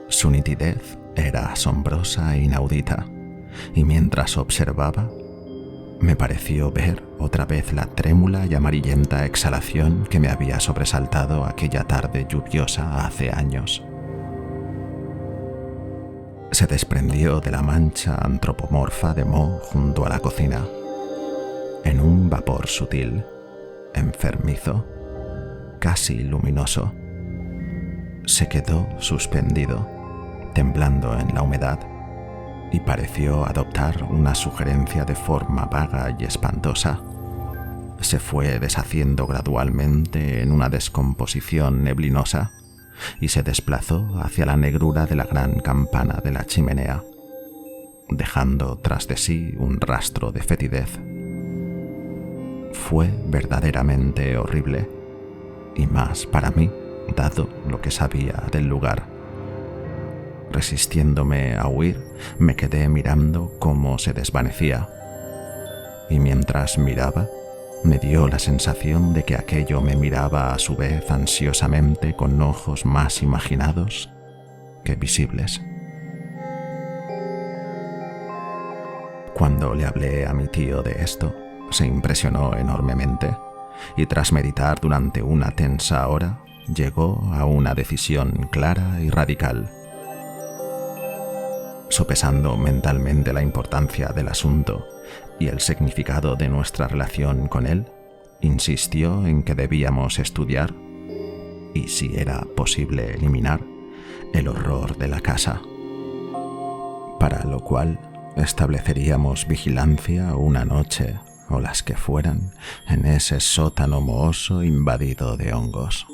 Su nitidez era asombrosa e inaudita, y mientras observaba, me pareció ver otra vez la trémula y amarillenta exhalación que me había sobresaltado aquella tarde lluviosa hace años. Se desprendió de la mancha antropomorfa de moho junto a la cocina, en un vapor sutil, enfermizo, casi luminoso. Se quedó suspendido, temblando en la humedad, y pareció adoptar una sugerencia de forma vaga y espantosa. Se fue deshaciendo gradualmente en una descomposición neblinosa y se desplazó hacia la negrura de la gran campana de la chimenea, dejando tras de sí un rastro de fetidez. Fue verdaderamente horrible, y más para mí, dado lo que sabía del lugar. Resistiéndome a huir, me quedé mirando cómo se desvanecía, y mientras miraba, me dio la sensación de que aquello me miraba a su vez ansiosamente con ojos más imaginados que visibles. Cuando le hablé a mi tío de esto, se impresionó enormemente, y tras meditar durante una tensa hora, llegó a una decisión clara y radical. Sopesando mentalmente la importancia del asunto y el significado de nuestra relación con él, insistió en que debíamos estudiar, y si era posible eliminar, el horror de la casa, para lo cual estableceríamos vigilancia una noche o las que fueran en ese sótano mohoso invadido de hongos.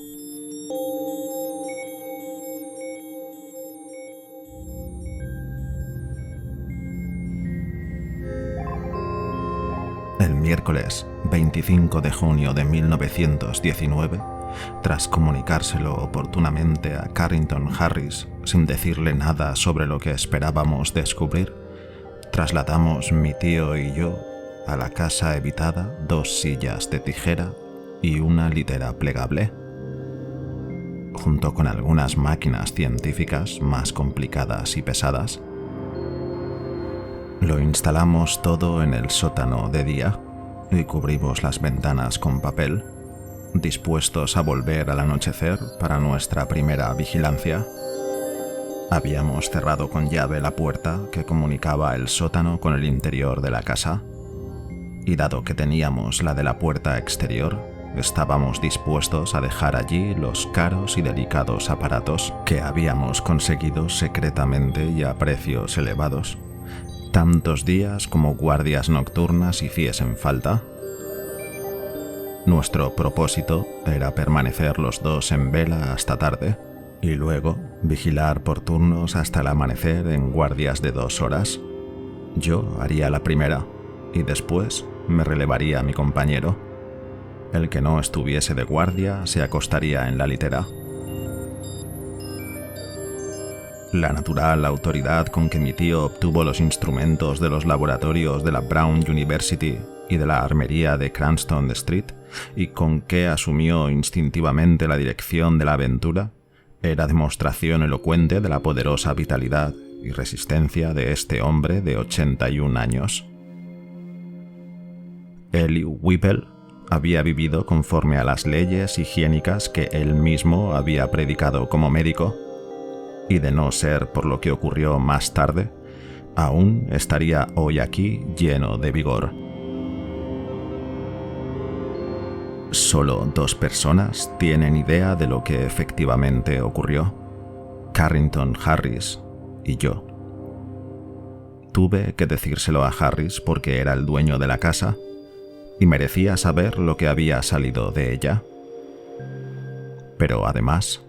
El miércoles 25 de junio de 1919, tras comunicárselo oportunamente a Carrington Harris sin decirle nada sobre lo que esperábamos descubrir, trasladamos mi tío y yo a la casa evitada 2 sillas de tijera y una litera plegable, junto con algunas máquinas científicas más complicadas y pesadas. Lo instalamos todo en el sótano de día y cubrimos las ventanas con papel, dispuestos a volver al anochecer para nuestra primera vigilancia. Habíamos cerrado con llave la puerta que comunicaba el sótano con el interior de la casa, y dado que teníamos la de la puerta exterior, estábamos dispuestos a dejar allí los caros y delicados aparatos que habíamos conseguido secretamente y a precios elevados, tantos días como guardias nocturnas hiciesen falta. Nuestro propósito era permanecer los dos en vela hasta tarde y luego vigilar por turnos hasta el amanecer en guardias de 2 horas. Yo haría la primera y después me relevaría a mi compañero. El que no estuviese de guardia se acostaría en la litera.
La natural autoridad con que mi tío obtuvo los instrumentos de los laboratorios de la Brown University y de la armería de Cranston Street, y con que asumió instintivamente la dirección de la aventura, era demostración elocuente de la poderosa vitalidad y resistencia de este hombre de 81 años. Eli Whipple había vivido conforme a las leyes higiénicas que él mismo había predicado como médico, y de no ser por lo que ocurrió más tarde, aún estaría hoy aquí lleno de vigor. Solo 2 personas tienen idea de lo que efectivamente ocurrió: Carrington Harris y yo. Tuve que decírselo a Harris porque era el dueño de la casa y merecía saber lo que había salido de ella. Pero además,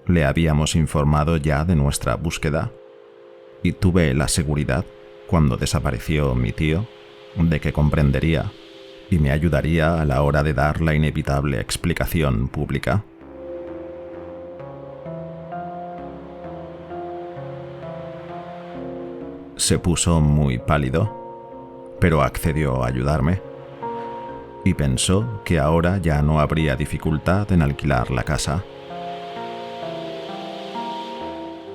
le habíamos informado ya de nuestra búsqueda y tuve la seguridad, cuando desapareció mi tío, de que comprendería y me ayudaría a la hora de dar la inevitable explicación pública. Se puso muy pálido, pero accedió a ayudarme, y pensó que ahora ya no habría dificultad en alquilar la casa.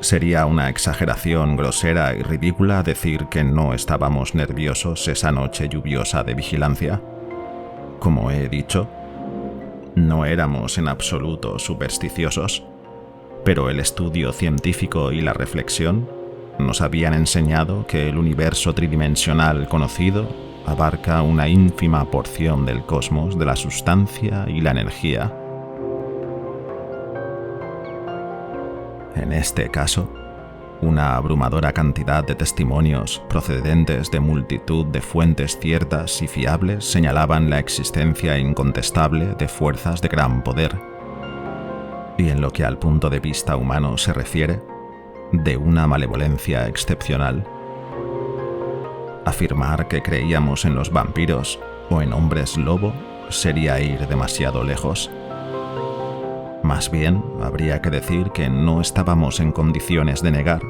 Sería una exageración grosera y ridícula decir que no estábamos nerviosos esa noche lluviosa de vigilancia. Como he dicho, no éramos en absoluto supersticiosos, pero el estudio científico y la reflexión nos habían enseñado que el universo tridimensional conocido abarca una ínfima porción del cosmos de la sustancia y la energía. En este caso, una abrumadora cantidad de testimonios procedentes de multitud de fuentes ciertas y fiables señalaban la existencia incontestable de fuerzas de gran poder, y en lo que al punto de vista humano se refiere, de una malevolencia excepcional. Afirmar que creíamos en los vampiros o en hombres lobo sería ir demasiado lejos. Más bien, habría que decir que no estábamos en condiciones de negar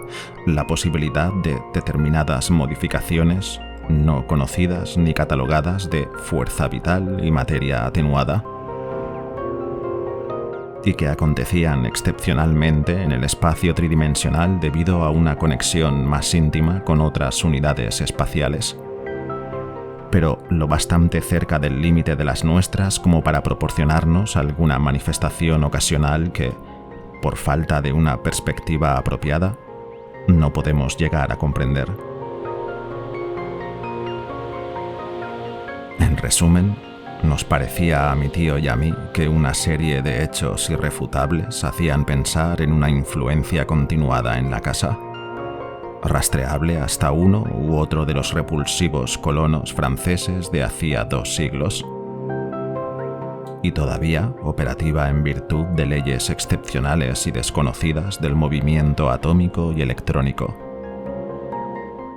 la posibilidad de determinadas modificaciones no conocidas ni catalogadas de fuerza vital y materia atenuada, y que acontecían excepcionalmente en el espacio tridimensional debido a una conexión más íntima con otras unidades espaciales, pero lo bastante cerca del límite de las nuestras como para proporcionarnos alguna manifestación ocasional que, por falta de una perspectiva apropiada, no podemos llegar a comprender. En resumen, nos parecía a mi tío y a mí que una serie de hechos irrefutables hacían pensar en una influencia continuada en la casa, rastreable hasta uno u otro de los repulsivos colonos franceses de hacía 2 siglos, y todavía operativa en virtud de leyes excepcionales y desconocidas del movimiento atómico y electrónico.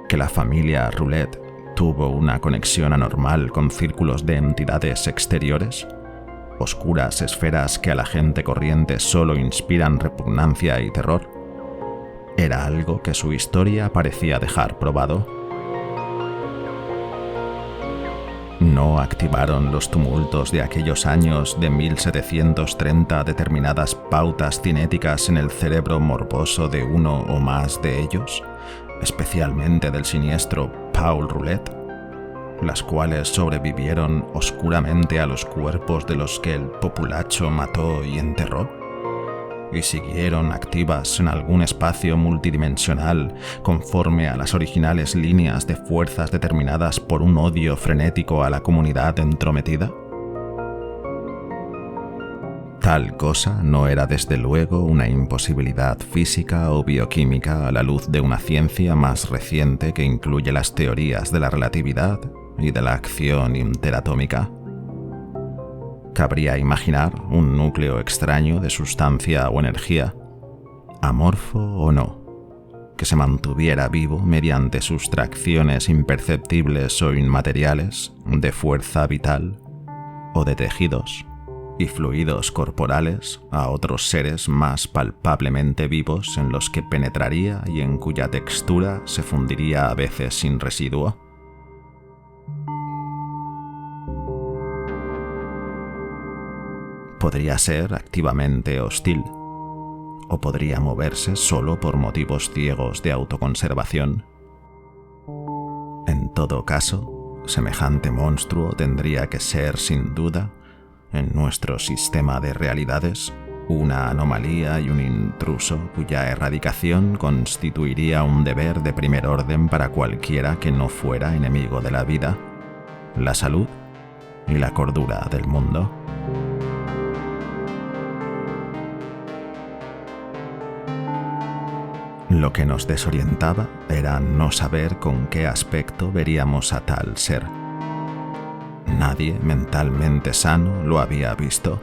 Que la familia Roulette tuvo una conexión anormal con círculos de entidades exteriores, oscuras esferas que a la gente corriente solo inspiran repugnancia y terror, era algo que su historia parecía dejar probado. ¿No activaron los tumultos de aquellos años de 1730 determinadas pautas cinéticas en el cerebro morboso de uno o más de ellos, especialmente del siniestro Paul Roulette, las cuales sobrevivieron oscuramente a los cuerpos de los que el populacho mató y enterró, y siguieron activas en algún espacio multidimensional conforme a las originales líneas de fuerzas determinadas por un odio frenético a la comunidad entrometida? Tal cosa no era desde luego una imposibilidad física o bioquímica a la luz de una ciencia más reciente que incluye las teorías de la relatividad y de la acción interatómica. Cabría imaginar un núcleo extraño de sustancia o energía, amorfo o no, que se mantuviera vivo mediante sustracciones imperceptibles o inmateriales de fuerza vital o de tejidos, y fluidos corporales a otros seres más palpablemente vivos en los que penetraría y en cuya textura se fundiría a veces sin residuo. Podría ser activamente hostil, o podría moverse solo por motivos ciegos de autoconservación. En todo caso, semejante monstruo tendría que ser, sin duda, en nuestro sistema de realidades, una anomalía y un intruso cuya erradicación constituiría un deber de primer orden para cualquiera que no fuera enemigo de la vida, la salud y la cordura del mundo. Lo que nos desorientaba era no saber con qué aspecto veríamos a tal ser. Nadie mentalmente sano lo había visto,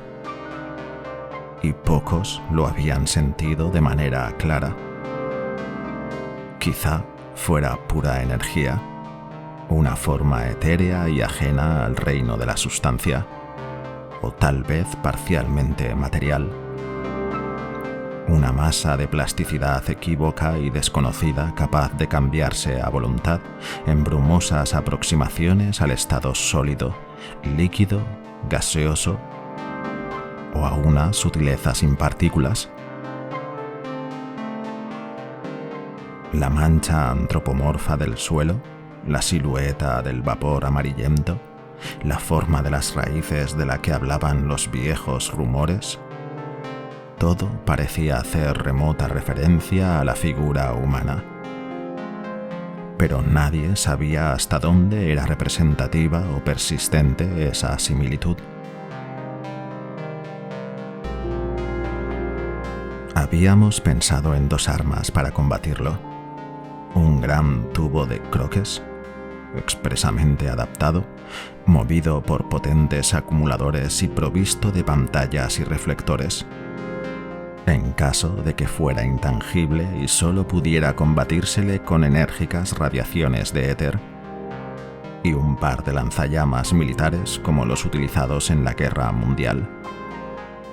y pocos lo habían sentido de manera clara. Quizá fuera pura energía, una forma etérea y ajena al reino de la sustancia, o tal vez parcialmente material. Una masa de plasticidad equívoca y desconocida capaz de cambiarse a voluntad en brumosas aproximaciones al estado sólido, líquido, gaseoso o a una sutileza sin partículas. La mancha antropomorfa del suelo, la silueta del vapor amarillento, la forma de las raíces de la que hablaban los viejos rumores, todo parecía hacer remota referencia a la figura humana. Pero nadie sabía hasta dónde era representativa o persistente esa similitud. Habíamos pensado en dos armas para combatirlo: un gran tubo de croques, expresamente adaptado, movido por potentes acumuladores y provisto de pantallas y reflectores, en caso de que fuera intangible y solo pudiera combatírsele con enérgicas radiaciones de éter, y un par de lanzallamas militares como los utilizados en la Guerra Mundial.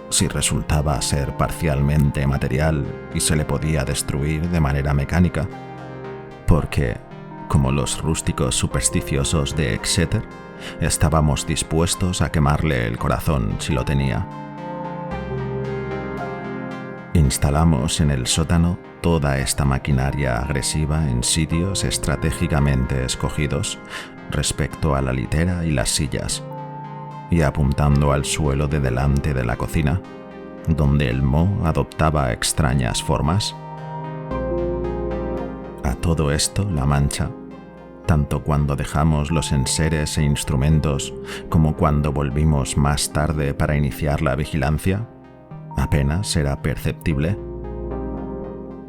Si resultaba ser parcialmente material y se le podía destruir de manera mecánica, porque, como los rústicos supersticiosos de Exeter, estábamos dispuestos a quemarle el corazón si lo tenía. Instalamos en el sótano toda esta maquinaria agresiva en sitios estratégicamente escogidos respecto a la litera y las sillas, y apuntando al suelo de delante de la cocina, donde el moho adoptaba extrañas formas. A todo esto, la mancha, tanto cuando dejamos los enseres e instrumentos como cuando volvimos más tarde para iniciar la vigilancia, apenas era perceptible.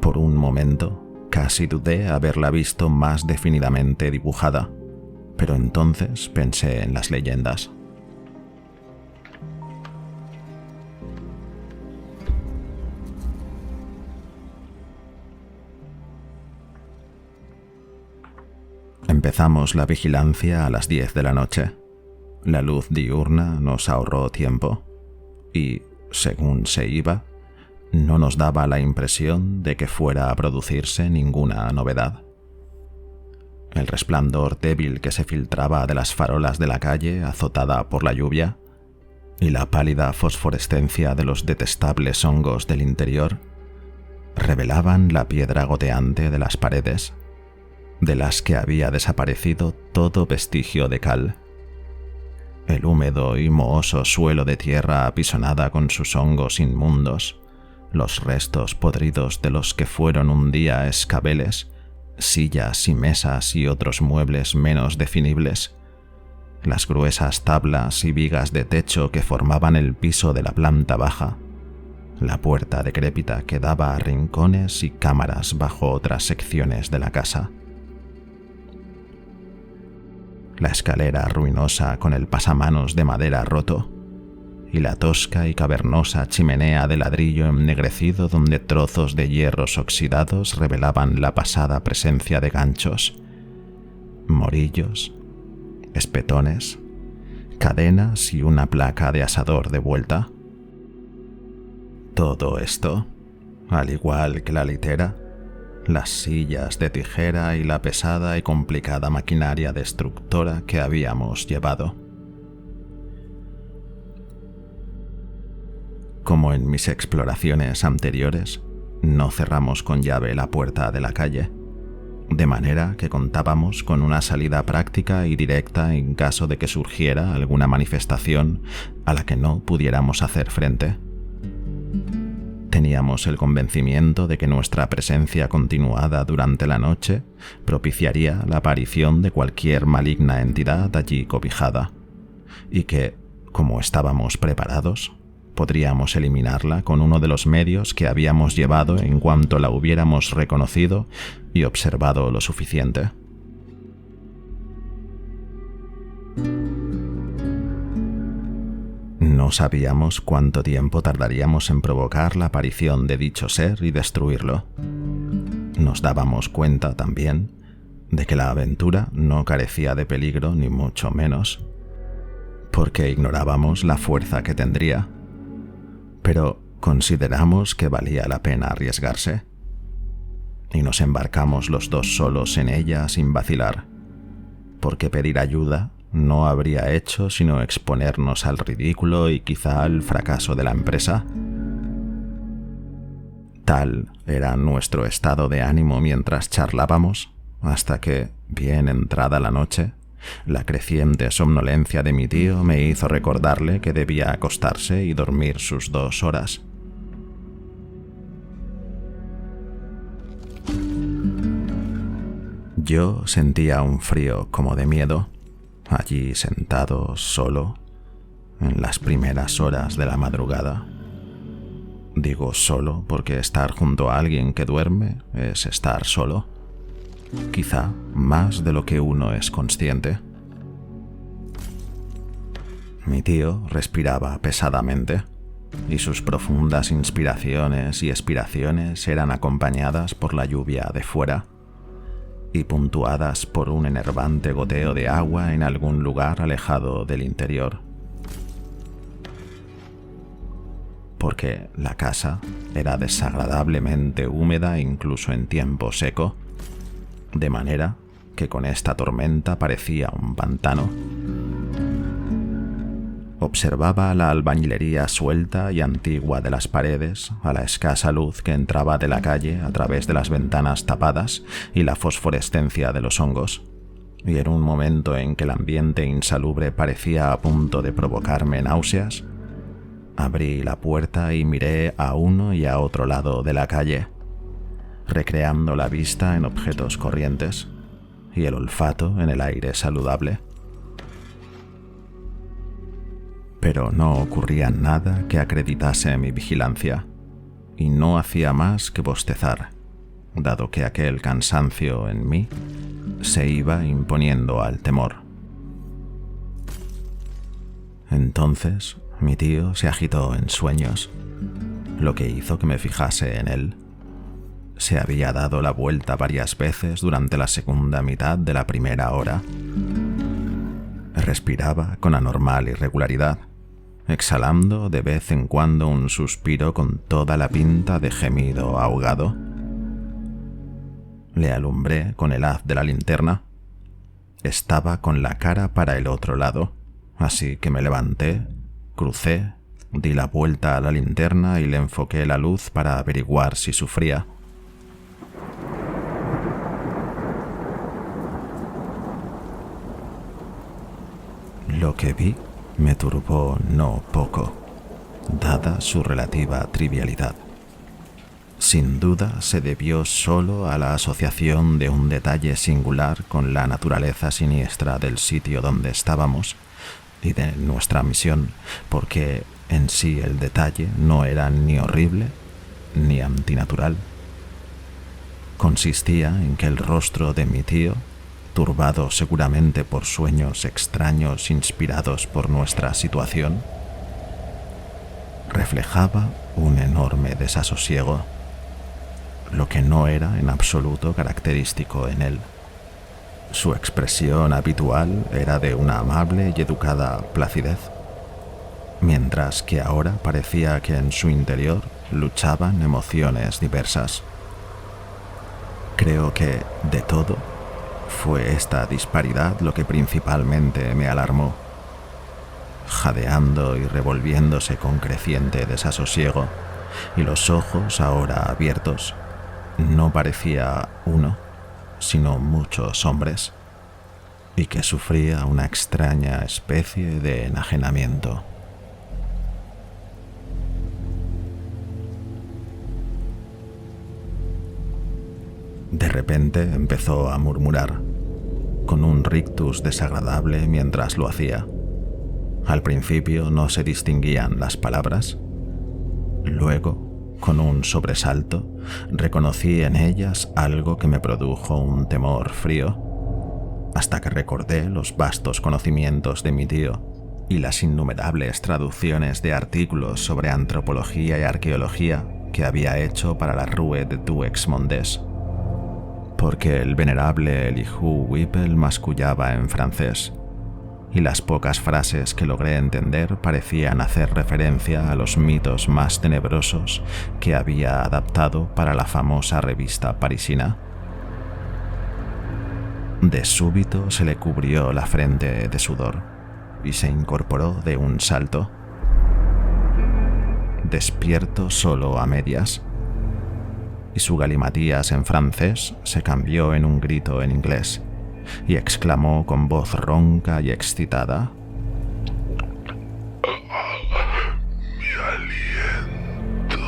Por un momento, casi dudé haberla visto más definidamente dibujada, pero entonces pensé en las leyendas. Empezamos la vigilancia a las 10 de la noche. La luz diurna nos ahorró tiempo y, según se iba, no nos daba la impresión de que fuera a producirse ninguna novedad. El resplandor débil que se filtraba de las farolas de la calle azotada por la lluvia y la pálida fosforescencia de los detestables hongos del interior revelaban la piedra goteante de las paredes, de las que había desaparecido todo vestigio de cal. El húmedo y mohoso suelo de tierra apisonada con sus hongos inmundos, los restos podridos de los que fueron un día escabeles, sillas y mesas y otros muebles menos definibles, las gruesas tablas y vigas de techo que formaban el piso de la planta baja, la puerta decrépita que daba a rincones y cámaras bajo otras secciones de la casa, la escalera ruinosa con el pasamanos de madera roto, y la tosca y cavernosa chimenea de ladrillo ennegrecido donde trozos de hierros oxidados revelaban la pasada presencia de ganchos, morillos, espetones,
cadenas y una placa de asador de vuelta. Todo esto, al igual que la litera, las sillas de tijera y la pesada y complicada maquinaria destructora que habíamos llevado. Como en mis exploraciones anteriores, no cerramos con llave la puerta de la calle, de manera que contábamos con una salida práctica y directa en caso de que surgiera alguna manifestación a la que no pudiéramos hacer frente. Teníamos el convencimiento de que nuestra presencia continuada durante la noche propiciaría la aparición de cualquier maligna entidad allí cobijada, y que, como estábamos preparados, podríamos eliminarla con uno de los medios que habíamos llevado en cuanto la hubiéramos reconocido y observado lo suficiente. No sabíamos cuánto tiempo tardaríamos en provocar la aparición de dicho ser y destruirlo. Nos dábamos cuenta también de que la aventura no carecía de peligro ni mucho menos, porque ignorábamos la fuerza que tendría, pero consideramos que valía la pena arriesgarse, y nos embarcamos los dos solos en ella sin vacilar, porque pedir ayuda no habría hecho sino exponernos al ridículo y quizá al fracaso de la empresa. Tal era nuestro estado de ánimo mientras charlábamos, hasta que, bien entrada la noche, la creciente somnolencia de mi tío me hizo recordarle que debía acostarse y dormir sus 2 horas. Yo sentía un frío como de miedo, allí sentado solo, en las primeras horas de la madrugada. Digo solo porque estar junto a alguien que duerme es estar solo, quizá más de lo que uno es consciente. Mi tío respiraba pesadamente, y sus profundas inspiraciones y expiraciones eran acompañadas por la lluvia de fuera y puntuadas por un enervante goteo de agua en algún lugar alejado del interior. Porque la casa era desagradablemente húmeda incluso en tiempo seco, de manera que con esta tormenta parecía un pantano. Observaba la albañilería suelta y antigua de las paredes a la escasa luz que entraba de la calle a través de las ventanas tapadas y la fosforescencia de los hongos, y en un momento en que el ambiente insalubre parecía a punto de provocarme náuseas, abrí la puerta y miré a uno y a otro lado de la calle, recreando la vista en objetos corrientes y el olfato en el aire saludable. Pero no ocurría nada que acreditase mi vigilancia, y no hacía más que bostezar, dado que aquel cansancio en mí se iba imponiendo al temor. Entonces mi tío se agitó en sueños, lo que hizo que me fijase en él. Se había dado la vuelta varias veces durante la segunda mitad de la primera hora. Respiraba con anormal irregularidad, exhalando de vez en cuando un suspiro con toda la pinta de gemido ahogado. Le alumbré con el haz de la linterna. Estaba con la cara para el otro lado, así que me levanté, crucé, di la vuelta a la linterna y le enfoqué la luz para averiguar si sufría. Lo que vi me turbó no poco, dada su relativa trivialidad. Sin duda se debió solo a la asociación de un detalle singular con la naturaleza siniestra del sitio donde estábamos y de nuestra misión, porque en sí el detalle no era ni horrible ni antinatural. Consistía en que el rostro de mi tío, turbado seguramente por sueños extraños inspirados por nuestra situación, reflejaba un enorme desasosiego, lo que no era en absoluto característico en él. Su expresión habitual era de una amable y educada placidez, mientras que ahora parecía que en su interior luchaban emociones diversas. Creo que, de todo, fue esta disparidad lo que principalmente me alarmó. Jadeando y revolviéndose con creciente desasosiego, y los ojos ahora abiertos, no parecía uno, sino muchos hombres, y que sufría una extraña especie de enajenamiento. De repente empezó a murmurar, con un rictus desagradable mientras lo hacía. Al principio no se distinguían las palabras. Luego, con un sobresalto, reconocí en ellas algo que me produjo un temor frío, hasta que recordé los vastos conocimientos de mi tío y las innumerables traducciones de artículos sobre antropología y arqueología que había hecho para la Rue de Deux-Mondes, porque el venerable Elihu Whipple mascullaba en francés, y las pocas frases que logré entender parecían hacer referencia a los mitos más tenebrosos que había adaptado para la famosa revista parisina. De súbito se le cubrió la frente de sudor y se incorporó de un salto, despierto solo a medias, y su galimatías en francés se cambió en un grito en inglés, y exclamó con voz ronca y excitada:
¡Mi aliento!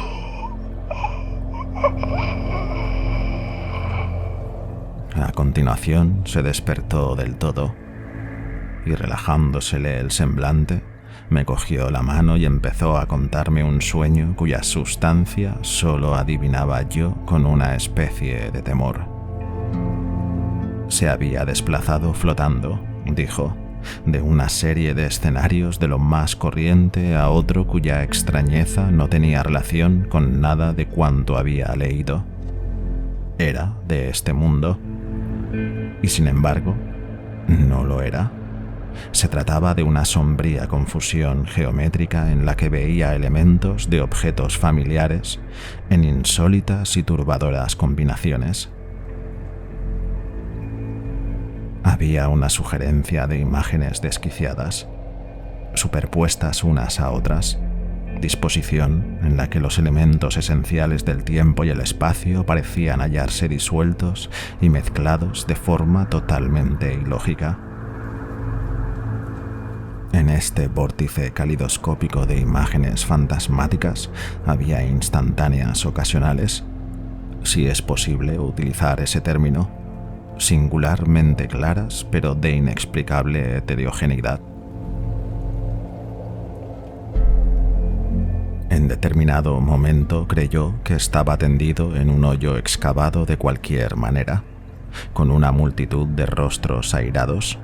A continuación se despertó del todo, y relajándosele el semblante, me cogió la mano y empezó a contarme un sueño cuya sustancia solo adivinaba yo con una especie de temor. Se había desplazado flotando, dijo, de una serie de escenarios de lo más corriente a otro cuya extrañeza no tenía relación con nada de cuanto había leído. Era de este mundo, y sin embargo, no lo era. Se trataba de una sombría confusión geométrica en la que veía elementos de objetos familiares en insólitas y turbadoras combinaciones. Había una sugerencia de imágenes desquiciadas, superpuestas unas a otras, disposición en la que los elementos esenciales del tiempo y el espacio parecían hallarse disueltos y mezclados de forma totalmente ilógica. En este vórtice calidoscópico de imágenes fantasmáticas había instantáneas ocasionales, si es posible utilizar ese término, singularmente claras pero de inexplicable heterogeneidad. En determinado momento creyó que estaba tendido en un hoyo excavado de cualquier manera, con una multitud de rostros airados,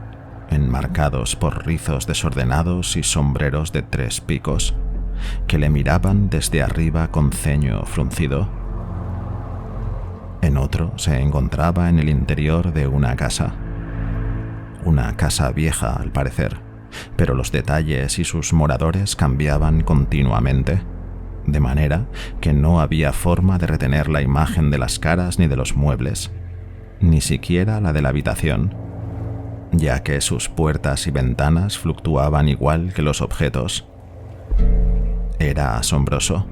enmarcados por rizos desordenados y sombreros de 3 picos, que le miraban desde arriba con ceño fruncido. En otro se encontraba en el interior de una casa vieja al parecer, pero los detalles y sus moradores cambiaban continuamente, de manera que no había forma de retener la imagen de las caras ni de los muebles, ni siquiera la de la habitación, ya que sus puertas y ventanas fluctuaban igual que los objetos. Era asombroso,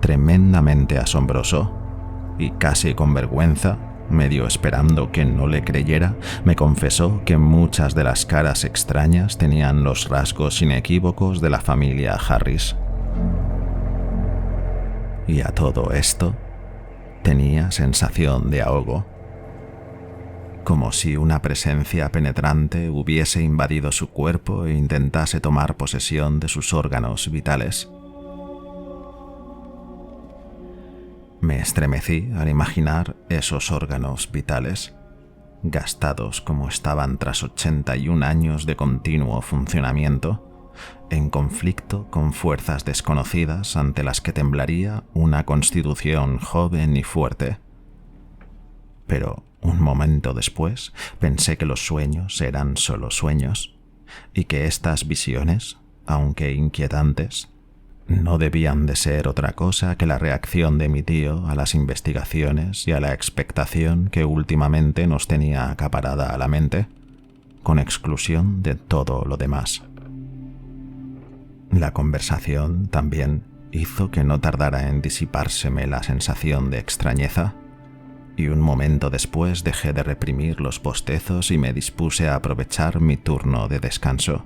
tremendamente asombroso, y casi con vergüenza, medio esperando que no le creyera, me confesó que muchas de las caras extrañas tenían los rasgos inequívocos de la familia Harris. Y a todo esto, tenía sensación de ahogo, como si una presencia penetrante hubiese invadido su cuerpo e intentase tomar posesión de sus órganos vitales. Me estremecí al imaginar esos órganos vitales, gastados como estaban tras 81 años de continuo funcionamiento, en conflicto con fuerzas desconocidas ante las que temblaría una constitución joven y fuerte. Pero Un momento después pensé que los sueños eran solo sueños y que estas visiones, aunque inquietantes, no debían de ser otra cosa que la reacción de mi tío a las investigaciones y a la expectación que últimamente nos tenía acaparada a la mente, con exclusión de todo lo demás. La conversación también hizo que no tardara en disipárseme la sensación de extrañeza, y un momento después dejé de reprimir los bostezos y me dispuse a aprovechar mi turno de descanso.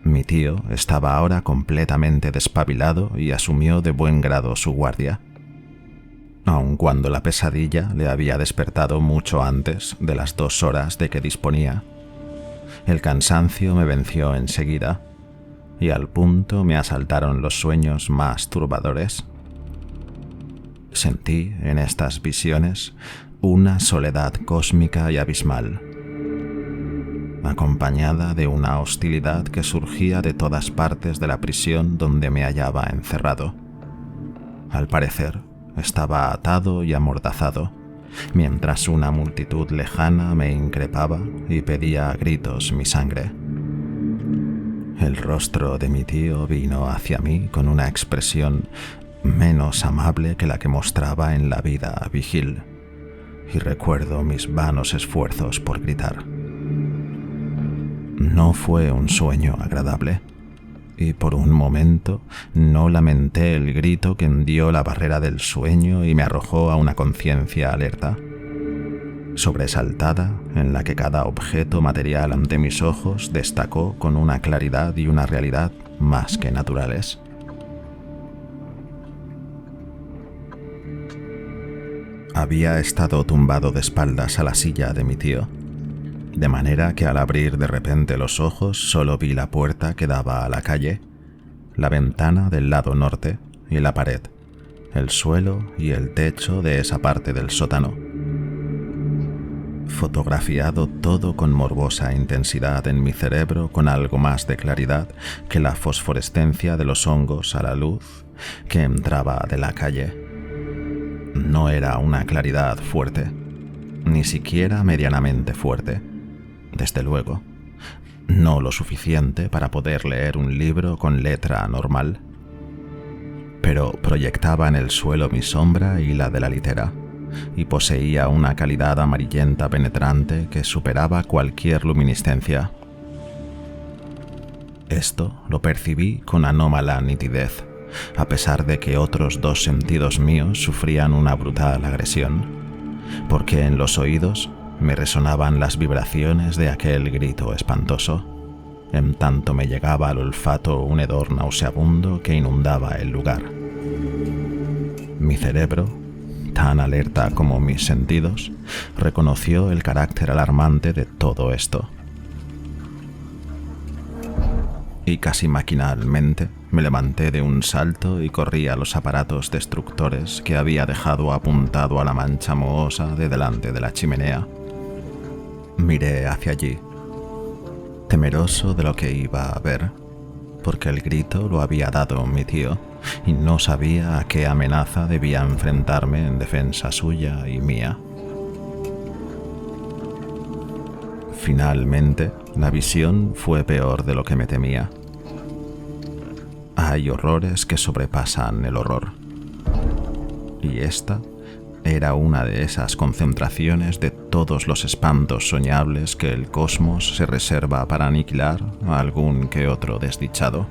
Mi tío estaba ahora completamente despabilado y asumió de buen grado su guardia, aun cuando la pesadilla le había despertado mucho antes de las 2 horas de que disponía. El cansancio me venció enseguida, y al punto me asaltaron los sueños más turbadores. Sentí en estas visiones una soledad cósmica y abismal, acompañada de una hostilidad que surgía de todas partes de la prisión donde me hallaba encerrado. Al parecer, estaba atado y amordazado, mientras una multitud lejana me increpaba y pedía a gritos mi sangre. El rostro de mi tío vino hacia mí con una expresión menos amable que la que mostraba en la vida vigil, y recuerdo mis vanos esfuerzos por gritar. No fue un sueño agradable, y por un momento no lamenté el grito que hendió la barrera del sueño y me arrojó a una conciencia alerta, sobresaltada, en la que cada objeto material ante mis ojos destacó con una claridad y una realidad más que naturales. Había estado tumbado de espaldas a la silla de mi tío, de manera que al abrir de repente los ojos solo vi la puerta que daba a la calle, la ventana del lado norte y la pared, el suelo y el techo de esa parte del sótano. Fotografiado todo con morbosa intensidad en mi cerebro con algo más de claridad que la fosforescencia de los hongos a la luz que entraba de la calle. No era una claridad fuerte, ni siquiera medianamente fuerte, desde luego, no lo suficiente para poder leer un libro con letra normal, pero proyectaba en el suelo mi sombra y la de la litera, y poseía una calidad amarillenta penetrante que superaba cualquier luminiscencia. Esto lo percibí con anómala nitidez, a pesar de que otros 2 sentidos míos sufrían una brutal agresión, porque en los oídos me resonaban las vibraciones de aquel grito espantoso, en tanto me llegaba al olfato un hedor nauseabundo que inundaba el lugar. Mi cerebro, tan alerta como mis sentidos, reconoció el carácter alarmante de todo esto. Y casi maquinalmente me levanté de un salto y corrí a los aparatos destructores que había dejado apuntado a la mancha mohosa de delante de la chimenea. Miré hacia allí, temeroso de lo que iba a ver, porque el grito lo había dado mi tío y no sabía a qué amenaza debía enfrentarme en defensa suya y mía. Finalmente, la visión fue peor de lo que me temía. Hay horrores que sobrepasan el horror, y esta era una de esas concentraciones de todos los espantos soñables que el cosmos se reserva para aniquilar a algún que otro desdichado.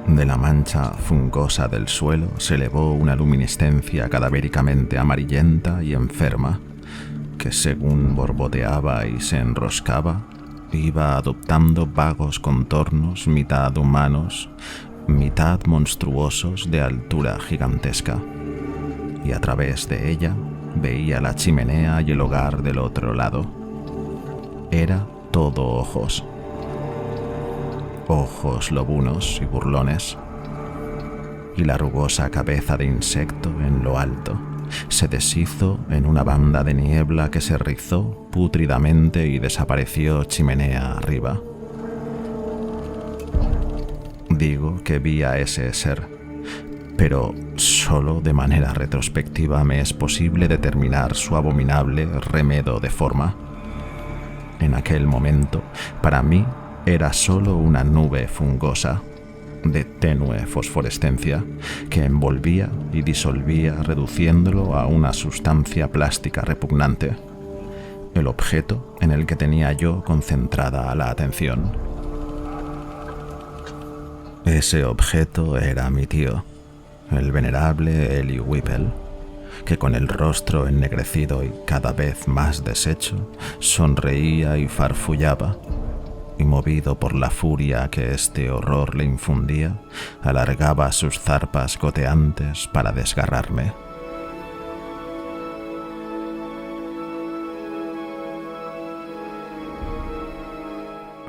De la mancha fungosa del suelo se elevó una luminiscencia cadavéricamente amarillenta y enferma, que según borboteaba y se enroscaba, iba adoptando vagos contornos mitad humanos, mitad monstruosos de altura gigantesca, y a través de ella veía la chimenea y el hogar del otro lado. Era todo ojos. Ojos lobunos y burlones, y la rugosa cabeza de insecto en lo alto se deshizo en una banda de niebla que se rizó pútridamente y desapareció chimenea arriba. Digo que vi a ese ser, pero Solo de manera retrospectiva me es posible determinar su abominable remedo de forma. En aquel momento, para mí, era solo una nube fungosa, de tenue fosforescencia, que envolvía y disolvía reduciéndolo a una sustancia plástica repugnante, el objeto en el que tenía yo concentrada la atención. Ese objeto era mi tío, el venerable Eli Whipple, que con el rostro ennegrecido y cada vez más deshecho, sonreía y farfullaba, y movido por la furia que este horror le infundía, alargaba sus zarpas goteantes para desgarrarme.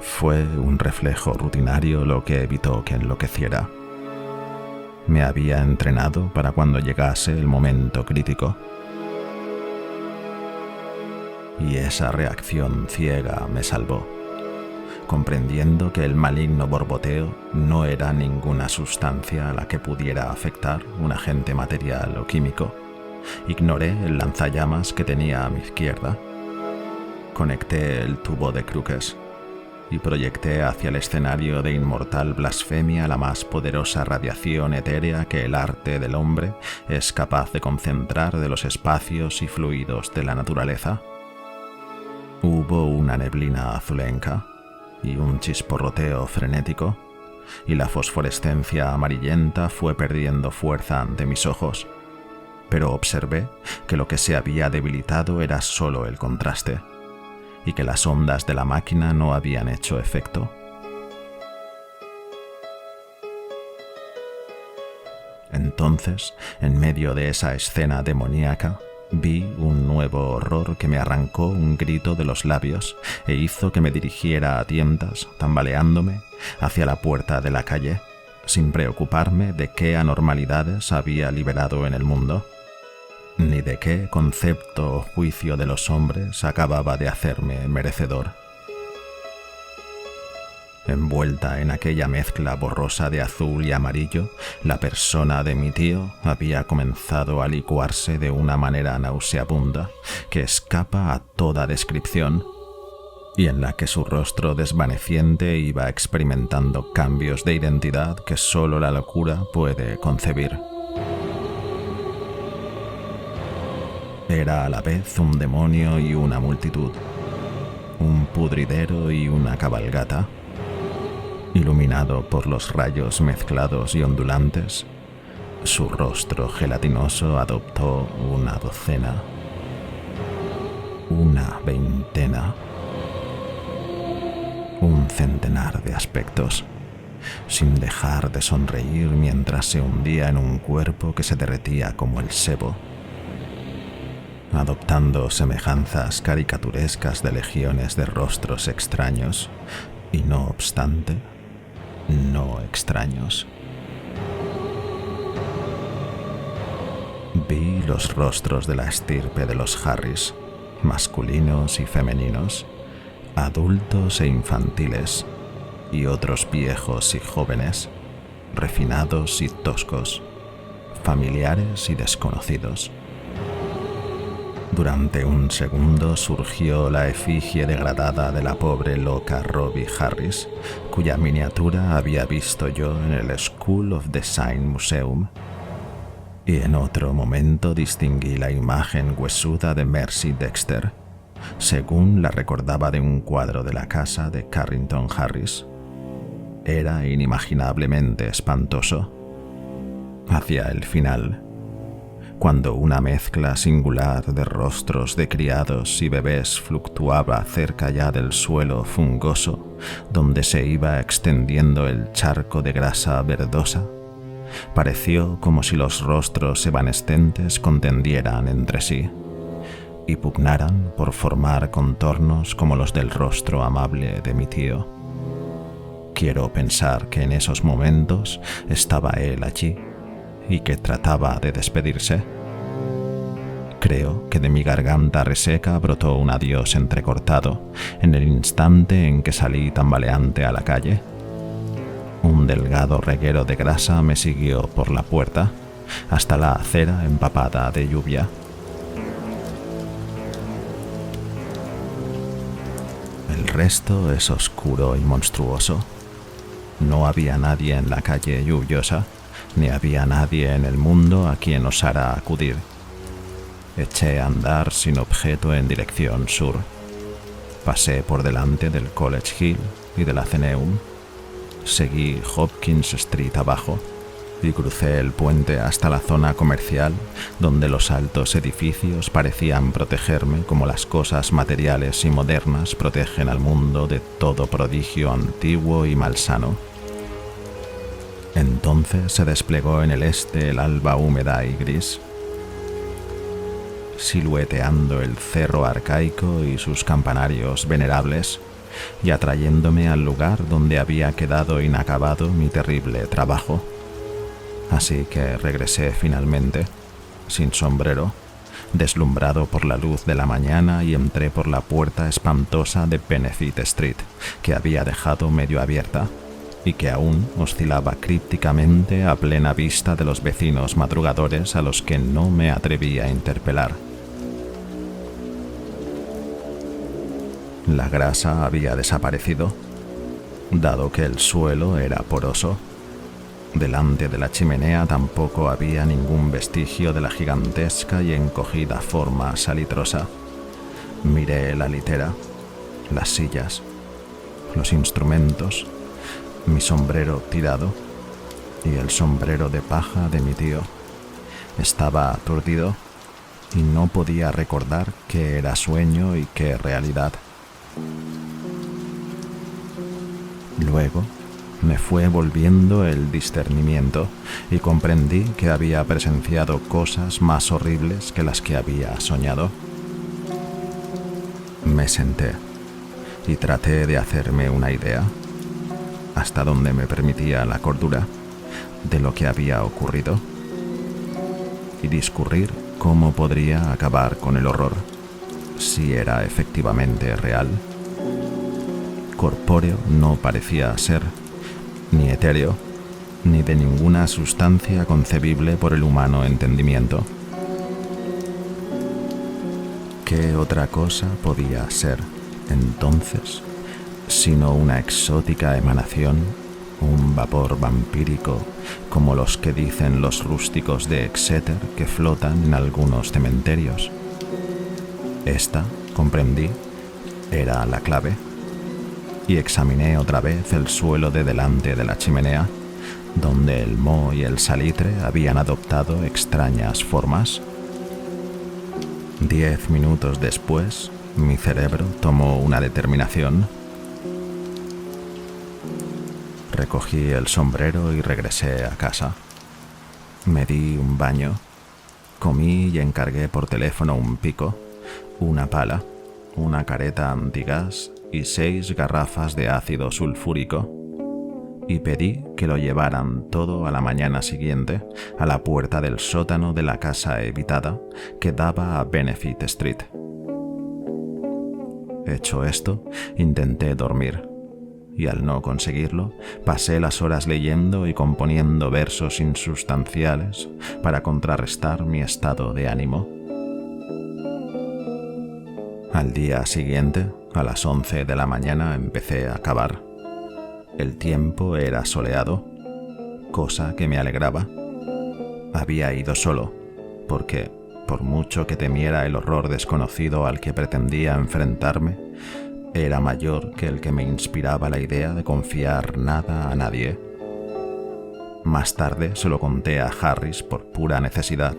Fue un reflejo rutinario lo que evitó que enloqueciera. Me había entrenado para cuando llegase el momento crítico. Y esa reacción ciega me salvó, comprendiendo que el maligno borboteo no era ninguna sustancia a la que pudiera afectar un agente material o químico. Ignoré el lanzallamas que tenía a mi izquierda. Conecté el tubo de Crookes y proyecté hacia el escenario de inmortal blasfemia la más poderosa radiación etérea que el arte del hombre es capaz de concentrar de los espacios y fluidos de la naturaleza. Hubo una neblina azulenca y un chisporroteo frenético, y la fosforescencia amarillenta fue perdiendo fuerza ante mis ojos, pero observé que lo que se había debilitado era solo el contraste, y que las ondas de la máquina no habían hecho efecto. Entonces, en medio de esa escena demoníaca, vi un nuevo horror que me arrancó un grito de los labios e hizo que me dirigiera a tientas, tambaleándome, hacia la puerta de la calle, sin preocuparme de qué anormalidades había liberado en el mundo, ni de qué concepto o juicio de los hombres acababa de hacerme merecedor. Envuelta en aquella mezcla borrosa de azul y amarillo, la persona de mi tío había comenzado a licuarse de una manera nauseabunda que escapa a toda descripción, y en la que su rostro desvaneciente iba experimentando cambios de identidad que solo la locura puede concebir. Era a la vez un demonio y una multitud, un pudridero y una cabalgata. Iluminado por los rayos mezclados y ondulantes, su rostro gelatinoso adoptó una docena, una veintena, un centenar de aspectos, sin dejar de sonreír mientras se hundía en un cuerpo que se derretía como el sebo, adoptando semejanzas caricaturescas de legiones de rostros extraños, y no obstante, no extraños. Vi los rostros de la estirpe de los Harris, masculinos y femeninos, adultos e infantiles, y otros viejos y jóvenes, refinados y toscos, familiares y desconocidos. Durante un segundo surgió la efigie degradada de la pobre loca Robbie Harris, cuya miniatura había visto yo en el School of Design Museum. Y en otro momento distinguí la imagen huesuda de Mercy Dexter, según la recordaba de un cuadro de la casa de Carrington Harris. Era inimaginablemente espantoso. Hacia el final, cuando una mezcla singular de rostros de criados y bebés fluctuaba cerca ya del suelo fungoso, donde se iba extendiendo el charco de grasa verdosa, pareció como si los rostros evanescentes contendieran entre sí y pugnaran por formar contornos como los del rostro amable de mi tío. Quiero pensar que en esos momentos estaba él allí y que trataba de despedirse. Creo que de mi garganta reseca brotó un adiós entrecortado en el instante en que salí tambaleante a la calle. Un delgado reguero de grasa me siguió por la puerta, hasta la acera empapada de lluvia. El resto es oscuro y monstruoso. No había nadie en la calle lluviosa, ni había nadie en el mundo a quien osara acudir. Eché a andar sin objeto en dirección sur. Pasé por delante del College Hill y del Athenaeum. Seguí Hopkins Street abajo y crucé el puente hasta la zona comercial, donde los altos edificios parecían protegerme como las cosas materiales y modernas protegen al mundo de todo prodigio antiguo y malsano. Entonces se desplegó en el este el alba húmeda y gris, silueteando el cerro arcaico y sus campanarios venerables, y atrayéndome al lugar donde había quedado inacabado mi terrible trabajo. Así que regresé finalmente, sin sombrero, deslumbrado por la luz de la mañana, y entré por la puerta espantosa de Benefit Street, que había dejado medio abierta y que aún oscilaba crípticamente a plena vista de los vecinos madrugadores a los que no me atreví a interpelar. La grasa había desaparecido, dado que el suelo era poroso. Delante de la chimenea tampoco había ningún vestigio de la gigantesca y encogida forma salitrosa. Miré la litera, las sillas, los instrumentos, mi sombrero tirado y el sombrero de paja de mi tío. Estaba aturdido y no podía recordar qué era sueño y qué realidad. Luego me fue volviendo el discernimiento y comprendí que había presenciado cosas más horribles que las que había soñado. Me senté y traté de hacerme una idea, hasta donde me permitía la cordura, de lo que había ocurrido, y discurrir cómo podría acabar con el horror, si era efectivamente real. Corpóreo no parecía ser, ni etéreo, ni de ninguna sustancia concebible por el humano entendimiento. ¿Qué otra cosa podía ser, entonces, sino una exótica emanación, un vapor vampírico, como los que dicen los rústicos de Exeter que flotan en algunos cementerios? Esta, comprendí, era la clave, y examiné otra vez el suelo de delante de la chimenea, donde el moho y el salitre habían adoptado extrañas formas. 10 minutos después, mi cerebro tomó una determinación. Recogí el sombrero y regresé a casa. Me di un baño, comí y encargué por teléfono un pico, una pala, una careta antigas y 6 garrafas de ácido sulfúrico, y pedí que lo llevaran todo a la mañana siguiente a la puerta del sótano de la casa evitada que daba a Benefit Street. Hecho esto, intenté dormir, y al no conseguirlo, pasé las horas leyendo y componiendo versos insustanciales para contrarrestar mi estado de ánimo. Al día siguiente, a las 11 de la mañana, empecé a cavar. El tiempo era soleado, cosa que me alegraba. Había ido solo, porque, por mucho que temiera el horror desconocido al que pretendía enfrentarme, era mayor que el que me inspiraba la idea de confiar nada a nadie. Más tarde se lo conté a Harris por pura necesidad,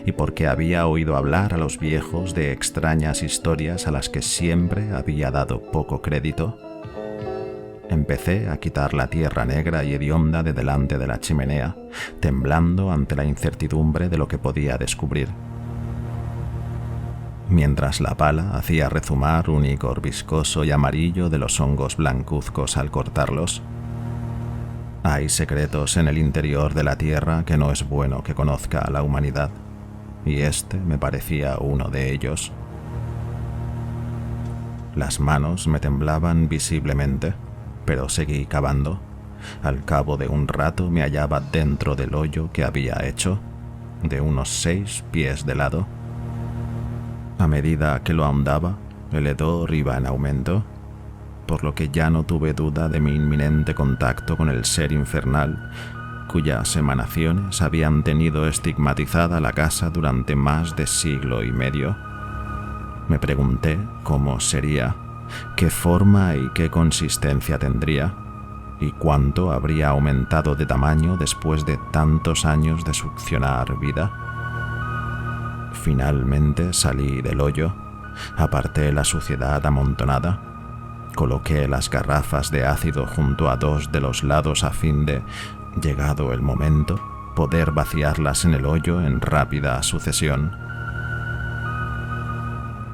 y porque había oído hablar a los viejos de extrañas historias a las que siempre había dado poco crédito. Empecé a quitar la tierra negra y hedionda de delante de la chimenea, temblando ante la incertidumbre de lo que podía descubrir, mientras la pala hacía rezumar un icor viscoso y amarillo de los hongos blancuzcos al cortarlos. Hay secretos en el interior de la tierra que no es bueno que conozca a la humanidad, y este me parecía uno de ellos. Las manos me temblaban visiblemente, pero seguí cavando. Al cabo de un rato me hallaba dentro del hoyo que había hecho,
de unos 6 pies de lado. A medida que lo ahondaba, el hedor iba en aumento, por lo que ya no tuve duda de mi inminente contacto con el ser infernal, cuyas emanaciones habían tenido estigmatizada la casa durante más de siglo y medio. Me pregunté cómo sería, qué forma y qué consistencia tendría, y cuánto habría aumentado de tamaño después de tantos años de succionar vida. Finalmente salí del hoyo, aparté la suciedad amontonada, coloqué las garrafas de ácido junto a 2 de los lados a fin de, llegado el momento, poder vaciarlas en el hoyo en rápida sucesión.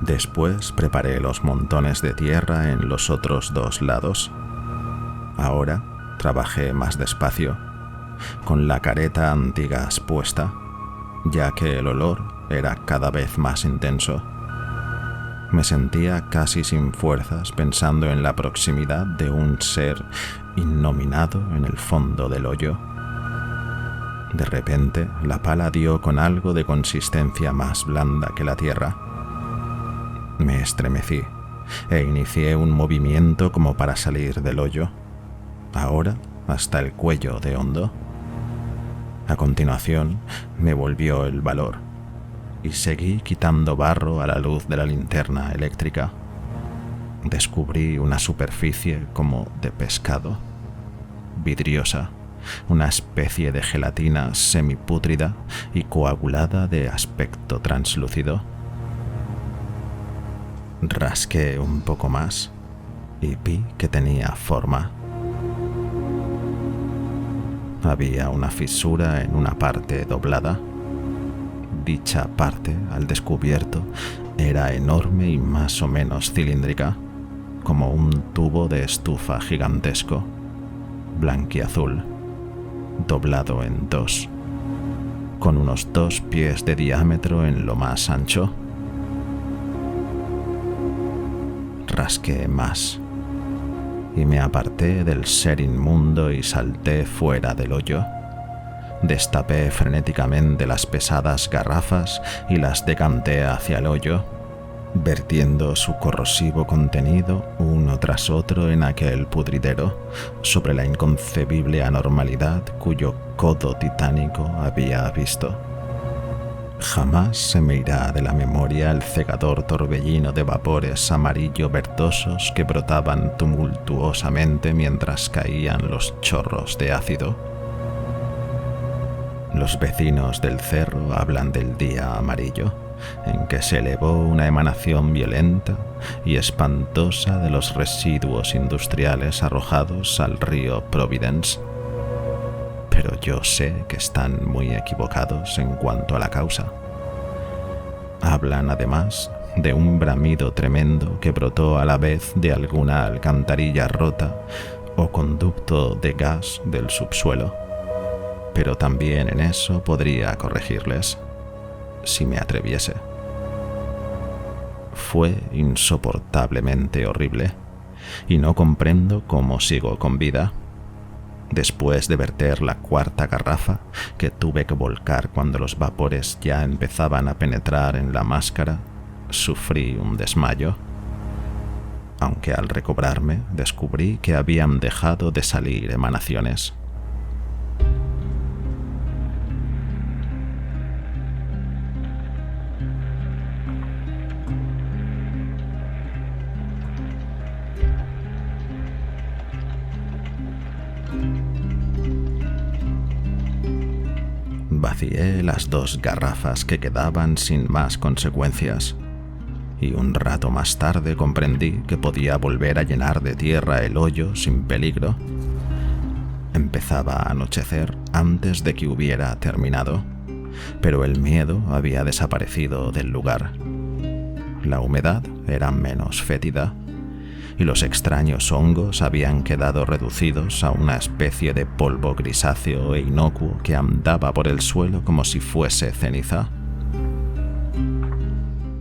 Después preparé los montones de tierra en los otros 2 lados. Ahora trabajé más despacio, con la careta antigas puesta, ya que el olor era cada vez más intenso. Me sentía casi sin fuerzas pensando en la proximidad de un ser innominado en el fondo del hoyo. De repente, la pala dio con algo de consistencia más blanda que la tierra. Me estremecí e inicié un movimiento como para salir del hoyo, ahora hasta el cuello de hondo. A continuación, me volvió el valor y seguí quitando barro a la luz de la linterna eléctrica. Descubrí una superficie como de pescado, vidriosa, una especie de gelatina semipútrida y coagulada de aspecto translúcido. Rasqué un poco más y vi que tenía forma. Había una fisura en una parte doblada. Dicha parte, al descubierto, era enorme y más o menos cilíndrica, como un tubo de estufa gigantesco, blanquiazul, doblado en 2, con unos 2 pies de diámetro en lo más ancho. Rasqué más y me aparté del ser inmundo y salté fuera del hoyo. Destapé frenéticamente las pesadas garrafas y las decanté hacia el hoyo, vertiendo su corrosivo contenido uno tras otro en aquel pudridero sobre la inconcebible anormalidad cuyo codo titánico había visto. Jamás se me irá de la memoria el cegador torbellino de vapores amarillo verdosos que brotaban tumultuosamente mientras caían los chorros de ácido. Los vecinos del cerro hablan del día amarillo, en que se elevó una emanación violenta y espantosa de los residuos industriales arrojados al río Providence. Pero yo sé que están muy equivocados en cuanto a la causa. Hablan además de un bramido tremendo que brotó a la vez de alguna alcantarilla rota o conducto de gas del subsuelo. Pero también en eso podría corregirles, si me atreviese. Fue insoportablemente horrible, y no comprendo cómo sigo con vida. Después de verter la 4ª garrafa, que tuve que volcar cuando los vapores ya empezaban a penetrar en la máscara, sufrí un desmayo. Aunque al recobrarme descubrí que habían dejado de salir emanaciones. Vacié las 2 garrafas que quedaban sin más consecuencias, y un rato más tarde comprendí que podía volver a llenar de tierra el hoyo sin peligro. Empezaba a anochecer antes de que hubiera terminado, pero el miedo había desaparecido del lugar. La humedad era menos fétida, y los extraños hongos habían quedado reducidos a una especie de polvo grisáceo e inocuo que andaba por el suelo como si fuese ceniza.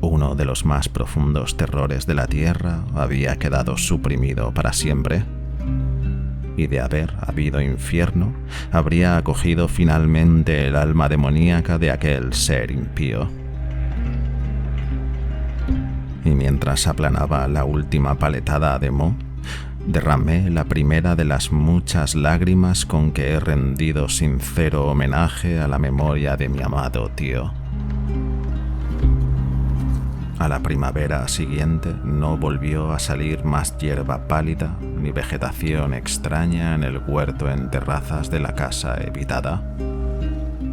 Uno de los más profundos terrores de la tierra había quedado suprimido para siempre.
y de haber habido infierno, habría acogido finalmente el alma demoníaca de aquel ser impío. Y mientras aplanaba la última paletada de moho, derramé la primera de las muchas lágrimas con que he rendido sincero homenaje a la memoria de mi amado tío. A la primavera siguiente no volvió a salir más hierba pálida ni vegetación extraña en el huerto en terrazas de la casa evitada,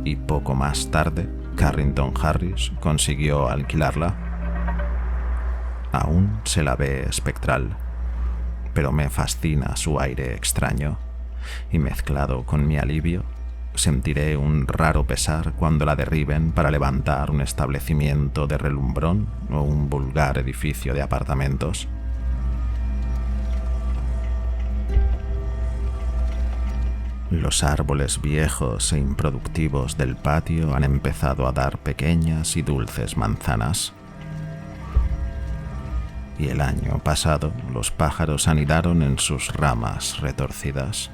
y poco más tarde Carrington Harris consiguió alquilarla. Aún se la ve espectral, pero me fascina su aire extraño, y mezclado con mi alivio, sentiré un raro pesar cuando la derriben para levantar un establecimiento de relumbrón o un vulgar edificio de apartamentos. Los árboles viejos e improductivos del patio han empezado a dar pequeñas y dulces manzanas. Y el año pasado los pájaros anidaron en sus ramas retorcidas.